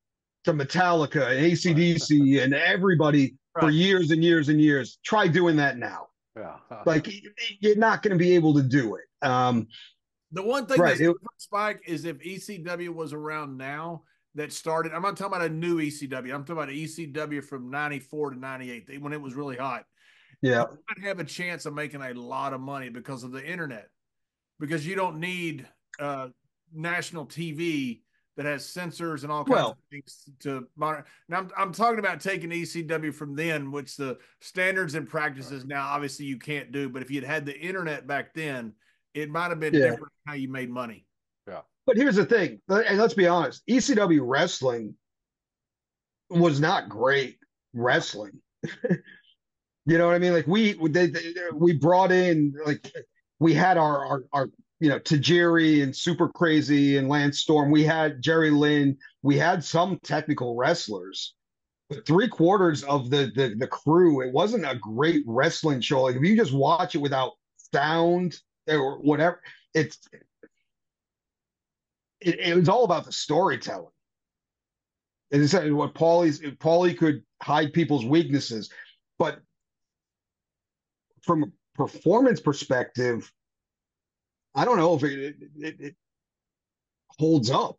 to Metallica and AC/DC and everybody for years and years and years. Try doing that now. Yeah. Like, you're not going to be able to do it. The one thing that's different, Spike, is if ECW was around now that started, I'm not talking about a new ECW. I'm talking about ECW from 94 to 98 when it was really hot. Yeah. You might have a chance of making a lot of money because of the internet. Because you don't need national TV that has censors and all kinds of things to monitor. Now, I'm talking about taking ECW from then, which the standards and practices now, obviously, you can't do. But if you'd had the internet back then, it might have been different how you made money. Yeah. But here's the thing, and let's be honest, ECW wrestling was not great wrestling. You know what I mean? Like we brought in, like, we had our Tajiri and Super Crazy and Lance Storm. We had Jerry Lynn. We had some technical wrestlers, but three-quarters of the crew, it wasn't a great wrestling show. Like if you just watch it without sound or whatever, it was all about the storytelling. And it's what Paulie could hide people's weaknesses, but from a performance perspective, I don't know if it holds up.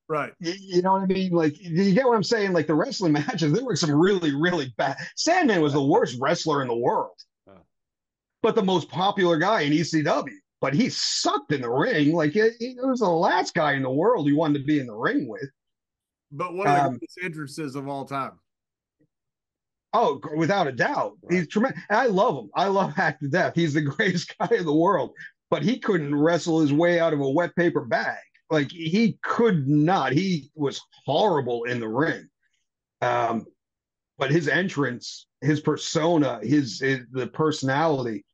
Right. You know what I mean? Like, you get what I'm saying? Like the wrestling matches, there were some really, really bad. Sandman was the worst wrestler in the world, but the most popular guy in ECW. But he sucked in the ring. Like he was the last guy in the world you wanted to be in the ring with. But one of the greatest entrances of all time. Oh, without a doubt. Right. He's tremendous. I love him. I love Hack to death. He's the greatest guy in the world. But he couldn't wrestle his way out of a wet paper bag. Like he could not. He was horrible in the ring. But his entrance, his persona, the personality,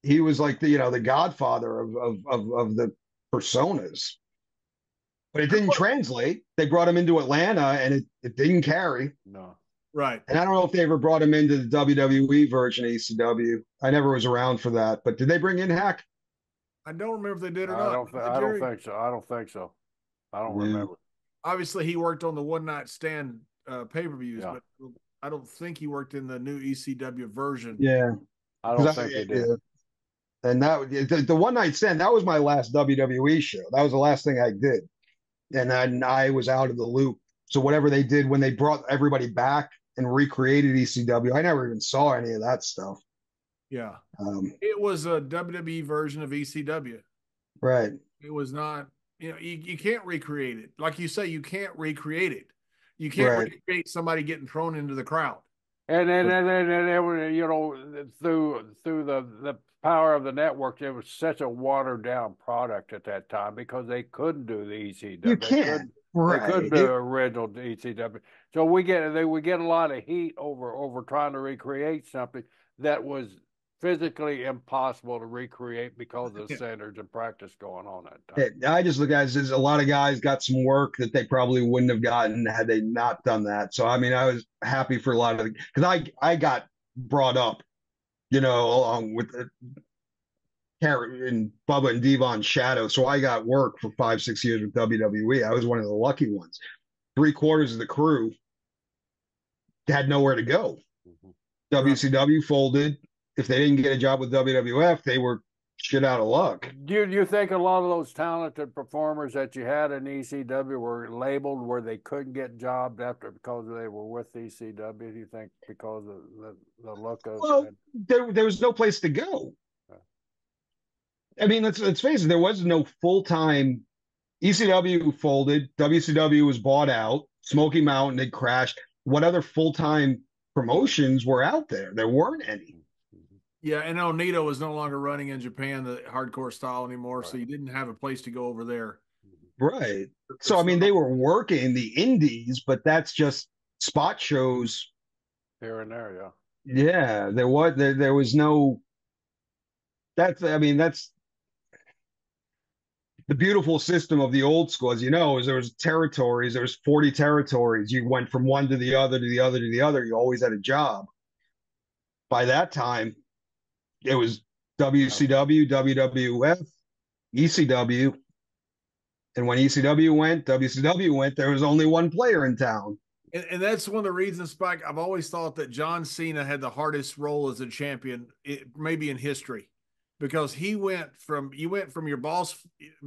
he was like the godfather of the personas. But it didn't translate. They brought him into Atlanta and it didn't carry. No. Right. And I don't know if they ever brought him into the WWE version of ECW. I never was around for that. But did they bring in Hack? I don't remember if they did or not. I don't think so. I don't remember. Obviously, he worked on the one night stand pay-per-views, but I don't think he worked in the new ECW version. Yeah. I don't think he did. And that the one night stand, that was my last WWE show. That was the last thing I did. And then I was out of the loop. So whatever they did when they brought everybody back and recreated ECW, I never even saw any of that stuff. Yeah. It was a WWE version of ECW. Right. It was not, you can't recreate it. Like you say, you can't recreate it. You can't recreate somebody getting thrown into the crowd. And then through the power of the network, it was such a watered down product at that time because they couldn't do the ECW. You can't. They couldn't do original ECW. So we get a lot of heat over trying to recreate something that was physically impossible to recreate because of the standards and practice going on at that time. I just look at it as a lot of guys got some work that they probably wouldn't have gotten had they not done that. So I mean, I was happy for a lot of because I got brought up, along with and Bubba and Devon's shadow. So I got work for 5-6 years with WWE. I was one of the lucky ones. 3/4 of the crew had nowhere to go. WCW folded. If they didn't get a job with WWF, they were shit out of luck. Do you think a lot of those talented performers that you had in ECW were labeled where they couldn't get jobs because they were with ECW? Do you think because of the look of? Well, there was no place to go. I mean, let's face it. There was no full-time. ECW folded. WCW was bought out. Smoky Mountain had crashed. What other full-time promotions were out there? There weren't any. Yeah, and Onita was no longer running in Japan the hardcore style anymore, Right. So you didn't have a place to go over there. Right. So I mean, they were working the indies, but that's just spot shows here and there. Yeah, there was no. That's the beautiful system of the old school, as you know, is there was territories. There was 40 territories. You went from one to the other to the other to the other. You always had a job. By that time, it was WCW, WWF, ECW. And when ECW went, WCW went, there was only one player in town. And that's one of the reasons, Spike, I've always thought that John Cena had the hardest role as a champion, maybe in history, because you went from your boss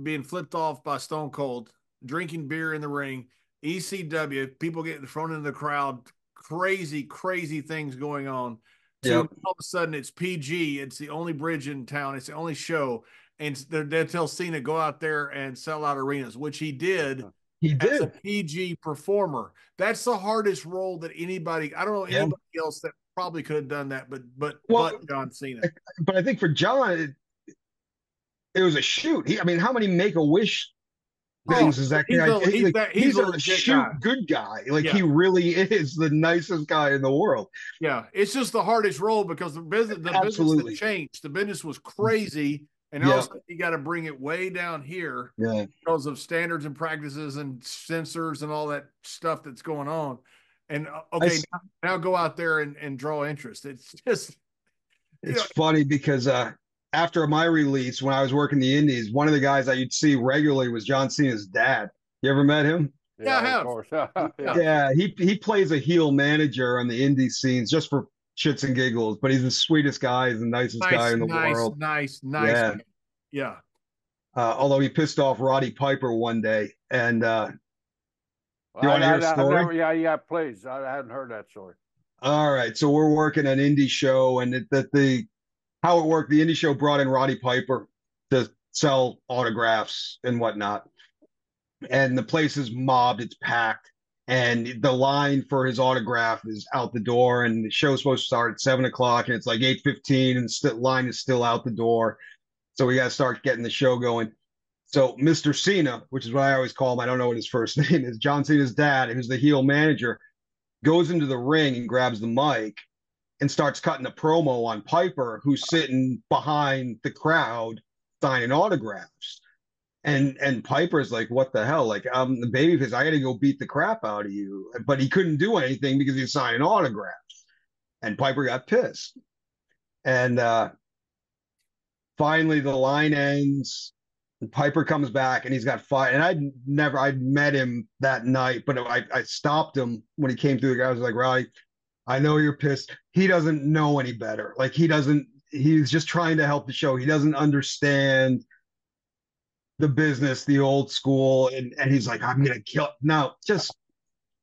being flipped off by Stone Cold, drinking beer in the ring, ECW, people getting thrown into the crowd, crazy things going on. All of a sudden it's PG. It's the only bridge in town. It's the only show. And they tell Cena, go out there and sell out arenas, which he did. He did. As a PG performer. That's the hardest role that anybody, I don't know anybody else that probably could have done that, but John Cena. But I think for John, it was a shoot. How many Make-A-Wish things as that guy. He's a shoot guy. good guy. Like he really is the nicest guy in the world. Yeah, it's just the hardest role because the business had changed. The business was crazy, and also you got to bring it way down here because of standards and practices and sensors and all that stuff that's going on. And now go out there and draw interest. It's just funny because after my release, when I was working the Indies, one of the guys that you'd see regularly was John Cena's dad. You ever met him? Yeah, I have. Of course. Yeah, he plays a heel manager on the indie scenes just for shits and giggles, but he's the sweetest guy, he's the nicest guy in the world. Nice. Yeah. Although he pissed off Roddy Piper one day, and you want to hear a story? Yeah, please. I hadn't heard that story. All right, so we're working an indie show, and how it worked, the indie show brought in Roddy Piper to sell autographs and whatnot. And the place is mobbed, it's packed, and the line for his autograph is out the door, and the show's supposed to start at 7:00, and it's like 8:15, and the line is still out the door. So we got to start getting the show going. So Mr. Cena, which is what I always call him, I don't know what his first name is, John Cena's dad, who's the heel manager, goes into the ring and grabs the mic and starts cutting a promo on Piper, who's sitting behind the crowd signing autographs. And Piper's like, what the hell? Like, I'm the babyface. I got to go beat the crap out of you. But he couldn't do anything because he was signing autographs. And Piper got pissed. And finally, the line ends. And Piper comes back, and he's got five. And I'd met him that night, but I stopped him when he came through. The guy was like, Roddy, I know you're pissed. He doesn't know any better. Like, he's just trying to help the show. He doesn't understand the business, the old school, and he's like, I'm gonna kill. No, just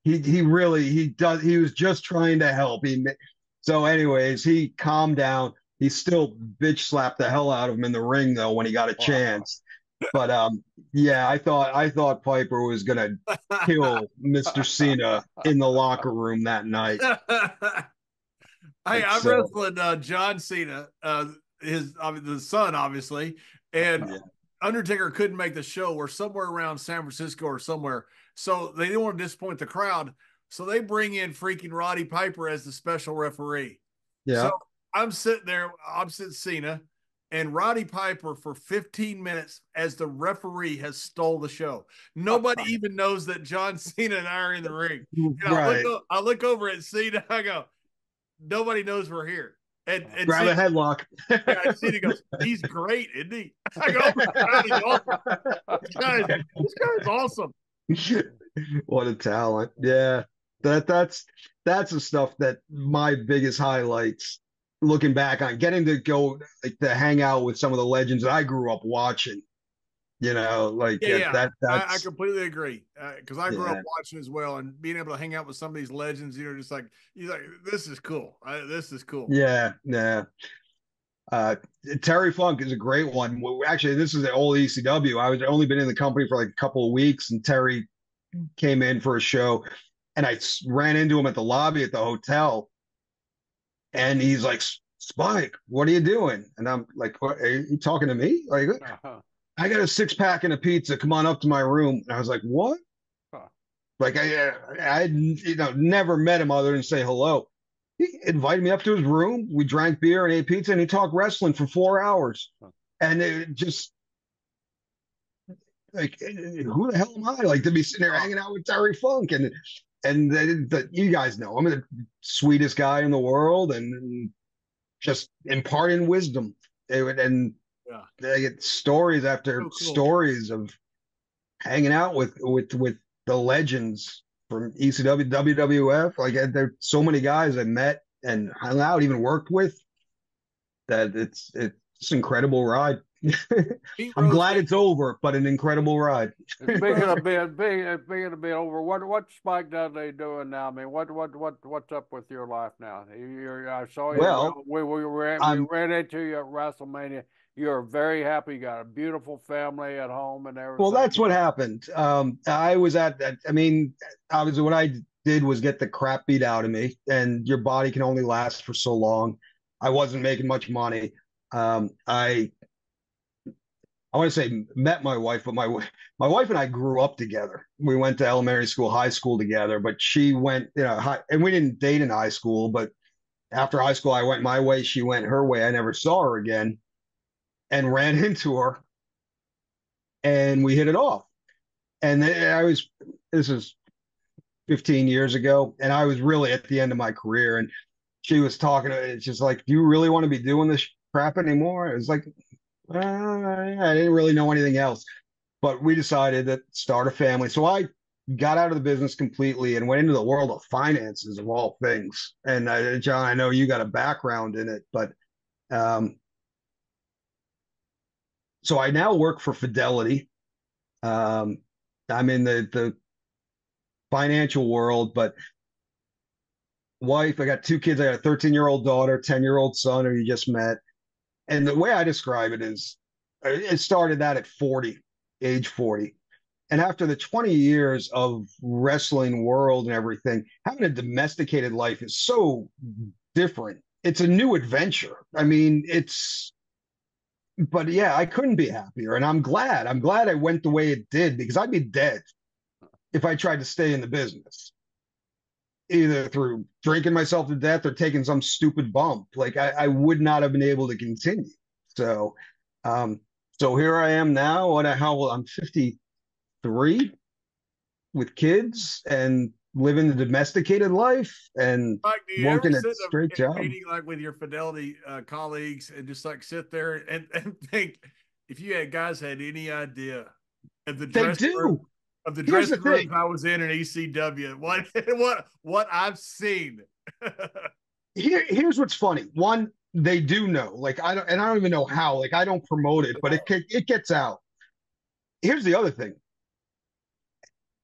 he was just trying to help. So anyways, he calmed down. He still bitch slapped the hell out of him in the ring though when he got a chance. But I thought Piper was gonna kill Mr. Cena in the locker room that night. Hey, I'm wrestling John Cena, the son, obviously, and Undertaker couldn't make the show. We're somewhere around San Francisco or somewhere. So they didn't want to disappoint the crowd. So they bring in freaking Roddy Piper as the special referee. Yeah. So I'm sitting there opposite Cena, and Roddy Piper for 15 minutes as the referee has stole the show. Nobody even knows that John Cena and I are in the ring. I look over at Cena. I go, nobody knows we're here. And grab a headlock. And Cena goes, he's great, isn't he? I go, oh my God, he's awesome. This guy's awesome. What a talent. Yeah. That's the stuff that my biggest highlights looking back on, getting to go to hang out with some of the legends that I grew up watching. I completely agree because I grew up watching as well, and being able to hang out with some of these legends, just like this is cool. This is cool. Yeah. Terry Funk is a great one. Actually, this is the old ECW. I was only been in the company for like a couple of weeks, and Terry came in for a show, and I ran into him at the lobby at the hotel, and he's like, Spike, what are you doing? And I'm like, what, are you talking to me? Like, I got a 6-pack and a pizza. Come on up to my room. And I was like, what? Like I never met him other than say hello. He invited me up to his room. We drank beer and ate pizza, and he talked wrestling for 4 hours. And it just like, who the hell am I? Like, to be sitting there hanging out with Terry Funk, and you guys know I'm the sweetest guy in the world, and just imparting wisdom. And they get stories after stories of hanging out with the legends from ECW, WWF. Like, there's so many guys I met and hung out, even worked with, that it's an incredible ride. I'm glad it's over, but an incredible ride. Speaking of being over, what's Spike Dudley doing now? I mean, what's up with your life now? I saw you. Well, we ran into you at WrestleMania. You're very happy. You got a beautiful family at home and everything. Well, that's what happened. I was at that. I mean, obviously, what I did was get the crap beat out of me, and your body can only last for so long. I wasn't making much money. I I want to say met my wife, but my wife and I grew up together. We went to elementary school, high school together, but she went, and we didn't date in high school, but after high school, I went my way, she went her way. I never saw her again and ran into her and we hit it off. And this is 15 years ago, and I was really at the end of my career. And she was talking, it's just like, do you really want to be doing this crap anymore? It was like, I didn't really know anything else, but we decided to start a family. So I got out of the business completely and went into the world of finances of all things. And John, I know you got a background in it, but so I now work for Fidelity. I'm in the financial world, but wife, I got two kids. I got a 13-year-old daughter, 10-year-old son who you just met. And the way I describe it is it started out at 40, age 40. And after the 20 years of wrestling world and everything, having a domesticated life is so different. It's a new adventure. I mean, but yeah, I couldn't be happier. And I'm glad. I'm glad I went the way it did because I'd be dead if I tried to stay in the business, either through drinking myself to death or taking some stupid bump. Like I would not have been able to continue. So, so here I am now. I'm 53 with kids and living the domesticated life and Mike, do you working ever a sit straight in a job. meeting like with your Fidelity colleagues and just like sit there and think if you had guys had any idea of the They dressing room do. of the Here's the dressing rooms thing. I was in ECW, what I've seen. Here's what's funny. One, they do know. Like I don't even know how. Like I don't promote it, but it gets out. Here's the other thing.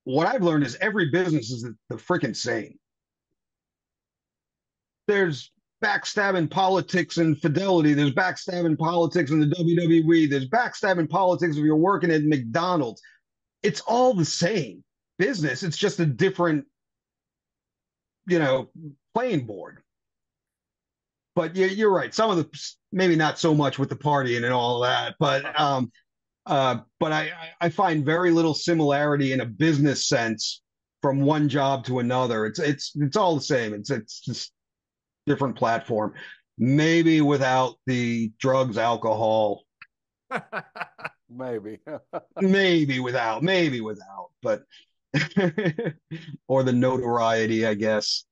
What I've learned is every business is the freaking same. There's backstabbing politics in Fidelity. There's backstabbing politics in the WWE. There's backstabbing politics if you're working at McDonald's. It's all the same business. It's just a different, playing board. But you're right. Some of the maybe not so much with the partying and all that, but I find very little similarity in a business sense from one job to another. It's all the same. It's just different platform. Maybe without the drugs, alcohol. Maybe. maybe without, but or the notoriety, I guess.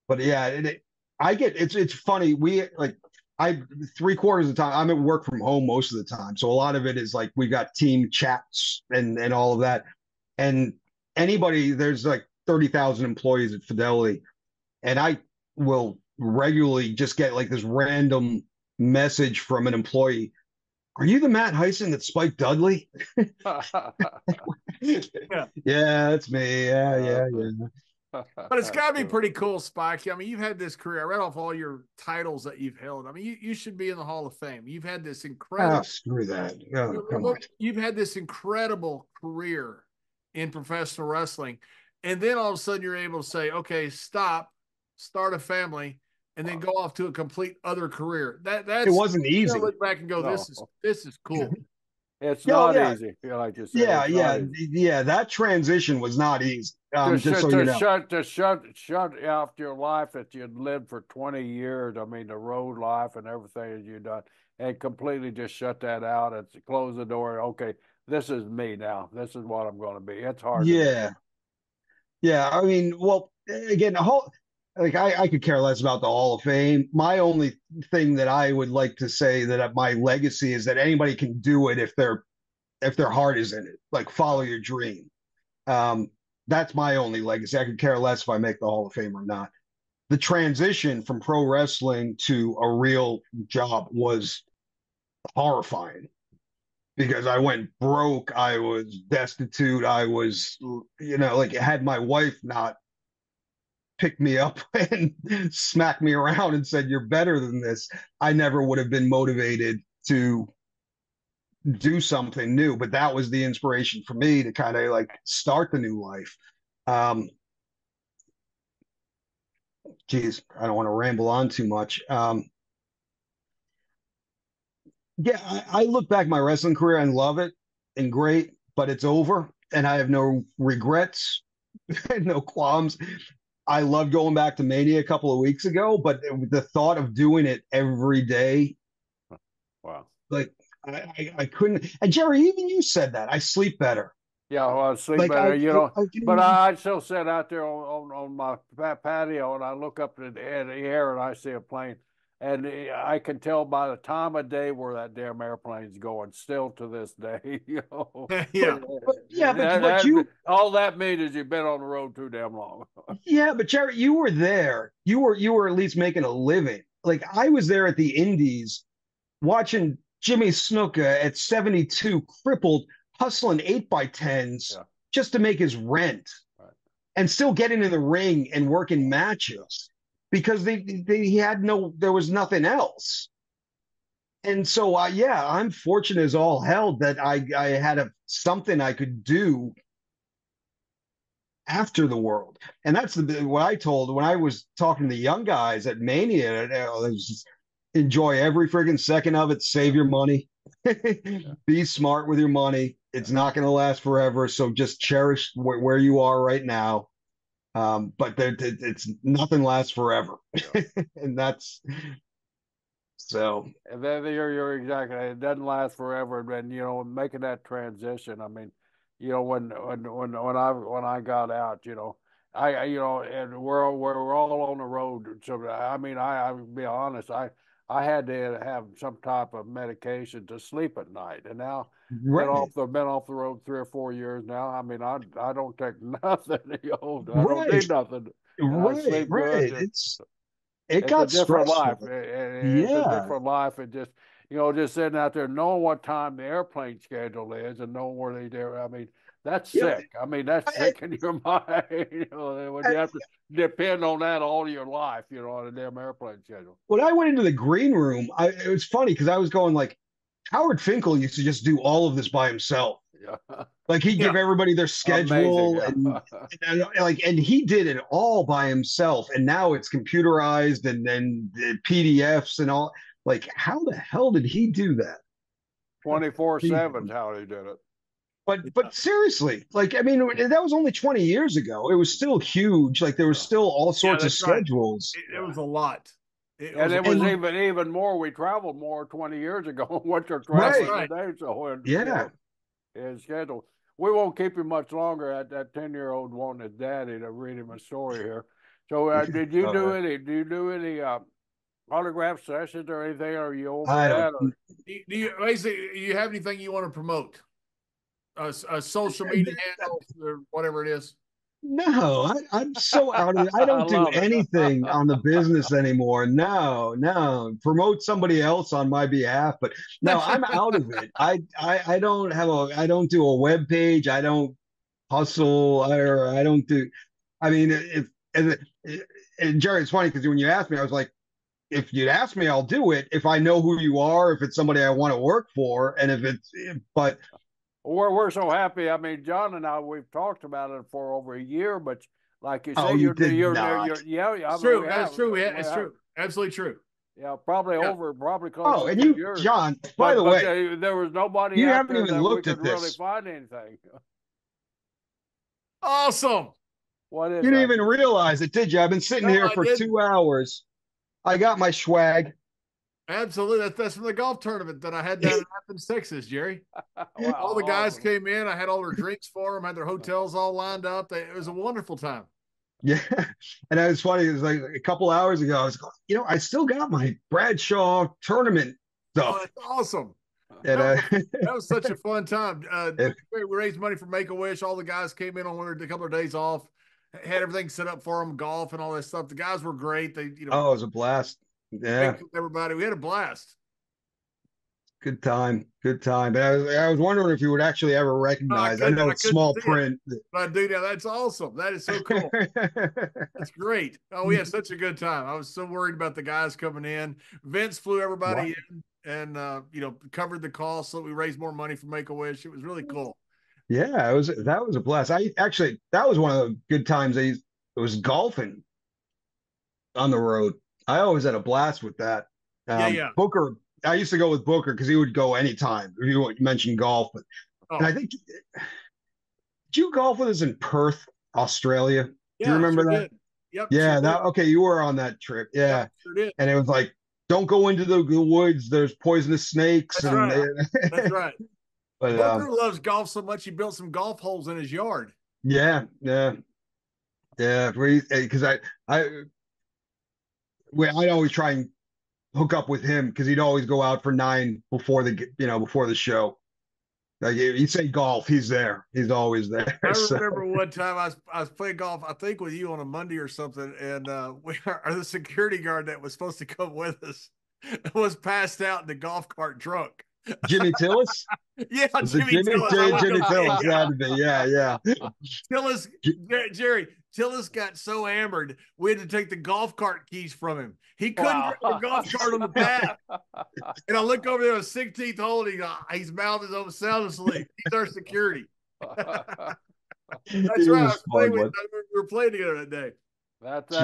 But yeah, it's funny. I 3/4 of the time I'm at work from home most of the time. So a lot of it is like we've got team chats and all of that. And there's like 30,000 employees at Fidelity. And I will regularly just get like this random message from an employee. Are you the Matt Hyson that spiked Dudley? Yeah, that's me. Yeah. But it's got to be pretty cool, Spike. I mean, you've had this career. I read off all your titles that you've held. I mean, you should be in the Hall of Fame. You've had this incredible. Oh, screw that. Oh, come on. You've had this incredible career in professional wrestling. And then all of a sudden you're able to say, okay, stop, start a family, and then go off to a complete other career. That's it wasn't easy. Look back and go, this is cool. It's not easy, like you said. Yeah. That transition was not easy. To shut off your life that you'd lived for 20 years. I mean, the road life and everything that you've done, and completely just shut that out and close the door. Okay, this is me now. This is what I'm going to be. It's hard. Yeah. I mean, well, again, I could care less about the Hall of Fame. My only thing that I would like to say that my legacy is that anybody can do it if their heart is in it. Like follow your dream. That's my only legacy. I could care less if I make the Hall of Fame or not. The transition from pro wrestling to a real job was horrifying because I went broke. I was destitute. I was, had my wife not picked me up and smacked me around and said, you're better than this, I never would have been motivated to do something new. But that was the inspiration for me to kind of like start the new life. Geez, I don't want to ramble on too much. Yeah, I look back my wrestling career and love it and great, but it's over and I have no regrets, no qualms. I loved going back to Mania a couple of weeks ago, but the thought of doing it every day, Wow. like I couldn't. And Jerry, even you said that I sleep better. Yeah, well, I sleep Like better, but I I still sit out there on my patio and I look up at the air and I see a plane. And I can tell by the time of day where that damn airplane's going, still to this day. Yeah. but you, all that means is you've been on the road too damn long. yeah, but Jerry, you were there. You were at least making a living. Like I was there at the Indies watching Jimmy Snuka at 72, crippled, hustling 8x10s just to make his rent and still getting in the ring and working matches because he had there was nothing else. And so, yeah, I'm fortunate as all hell that I had something I could do after the world. And that's what I told when I was talking to the young guys at Mania. Just enjoy every friggin' second of it. Save your money. Be smart with your money. It's not going to last forever. So just cherish where you are right now. But it's nothing lasts forever. And that's so. And then you're exactly. It doesn't last forever. And making that transition. I mean, when I got out, and we're all on the road. So I mean, I would be honest. I had to have some type of medication to sleep at night, and now Right. been off the road 3 or 4 years now. I mean, I don't take nothing. I Right. don't need nothing. Right, I sleep right. good. It got a different stressful. life. It's a different life. It just sitting out there knowing what time the airplane schedule is and knowing where they do. I mean, that's sick. I mean, that's sick in your mind. When you have to depend on that all your life, on a damn airplane schedule. When I went into the green room, it was funny because I was going like, Howard Finkel used to just do all of this by himself. Yeah. Like he'd give everybody their schedule and he did it all by himself. And now it's computerized and PDFs and all. Like, how the hell did he do that? 24/7 is how he did it. But seriously, like, I mean, that was only 20 years ago. It was still huge. Like there was still all sorts of schedules. It was a lot. It was even more. We traveled more 20 years ago. What you're traveling today, so his schedule. We won't keep him much longer. At that 10-year-old wanting his daddy to read him a story here. So, did you do any? Do you do any autograph sessions or anything? Or are you over that? Do you have anything you want to promote? A social media handle or whatever it is. No, I'm so out of it. I don't do anything on the business anymore. No. Promote somebody else on my behalf, but no, I'm out of it. I don't do a web page. I don't hustle or I don't do. I mean, and Jerry, it's funny because when you asked me, I was like, if you'd ask me, I'll do it if I know who you are, if it's somebody I want to work for, and but. We're so happy. I mean, John and I, we've talked about it for over a year, but like you say, I it's mean, true. That's true. It's true. Absolutely true. Yeah, probably close to and 2 years. John, by the way, there was nobody you out haven't there even that looked we at could really find anything. Awesome. What is you didn't even realize it, did you? I've been sitting here for 2 hours. I got my swag. Absolutely. That's from the golf tournament that I had down in Athens, Texas, Jerry. Wow, all the guys came in. I had all their drinks for them, had their hotels all lined up. It was a wonderful time. Yeah. And it was funny. It was like a couple hours ago. I was going, I still got my Bradshaw tournament stuff. Oh, that's awesome. And, that was such a fun time. We raised money for Make-A-Wish. All the guys came in on a couple of days off, had everything set up for them, golf and all that stuff. The guys were great. It was a blast. Yeah, everybody, we had a blast. Good time. But I was wondering if you would actually ever recognize. I know it's small print, but I do now. That's awesome. That is so cool. That's great. Oh, we had such a good time. I was so worried about the guys coming in. Vince flew everybody in and covered the cost so that we raised more money for Make-A-Wish. It was really cool. Yeah, that was a blast. That was one of the good times. It was golfing on the road. I always had a blast with that. Booker I used to go with Booker because he would go anytime. You mentioned golf, but and I think did you golf with us in Perth, Australia? Do you remember that? Did. Yep. Yeah, that okay. You were on that trip. Yeah, yep, sure did. And it was like, don't go into the woods. There's poisonous snakes. That's right. That's right. But Booker loves golf so much he built some golf holes in his yard. Yeah. Because I'd always try and hook up with him because he'd always go out for 9 before the show. Like he'd say golf, he's there. He's always there. I remember one time I was playing golf, I think with you on a Monday or something, and the security guard that was supposed to come with us was passed out in the golf cart drunk. Jimmy Tillis? Yeah, Jimmy Tillis. Jimmy Tillis, had to be. Yeah. Tillis, Jerry, Tillis got so hammered, we had to take the golf cart keys from him. He couldn't drive the golf cart on the path. And I look over there on 16th hole, and he's mouthing his own sound asleep. He's our security. That's right. We were playing together that day. That's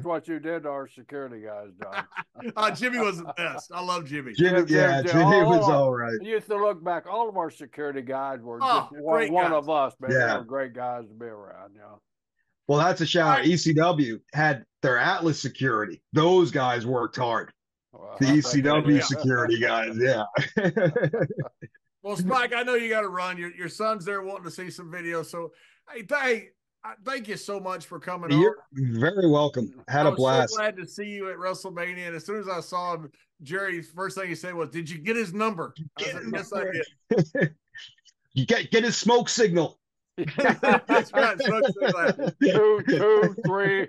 what you did to our security guys, John. Jimmy was the best. I love Jimmy. Jimmy was all right. You used to look back, all of our security guys were just one of us, man. Yeah. They were great guys to be around, Well, that's a shout out. ECW had their Atlas security. Those guys worked hard. The ECW security guys, yeah. Well, Spike, I know you got to run. Your son's there wanting to see some videos. So, hey, thank you so much for coming on. You're very welcome. Had a blast. I was so glad to see you at WrestleMania. And as soon as I saw him, Jerry, first thing he said was, "Did you get his number?" I said, "Yes, I did." You get his smoke signal. That's right. Smoke signal. 2, 3.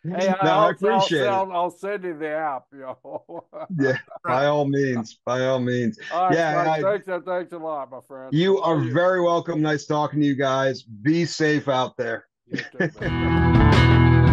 Hey, I appreciate it. I'll send you the app, Yeah, by all means. All right, thanks a lot, my friend. You are very welcome. Nice talking to you guys. Be safe out there. You too, man.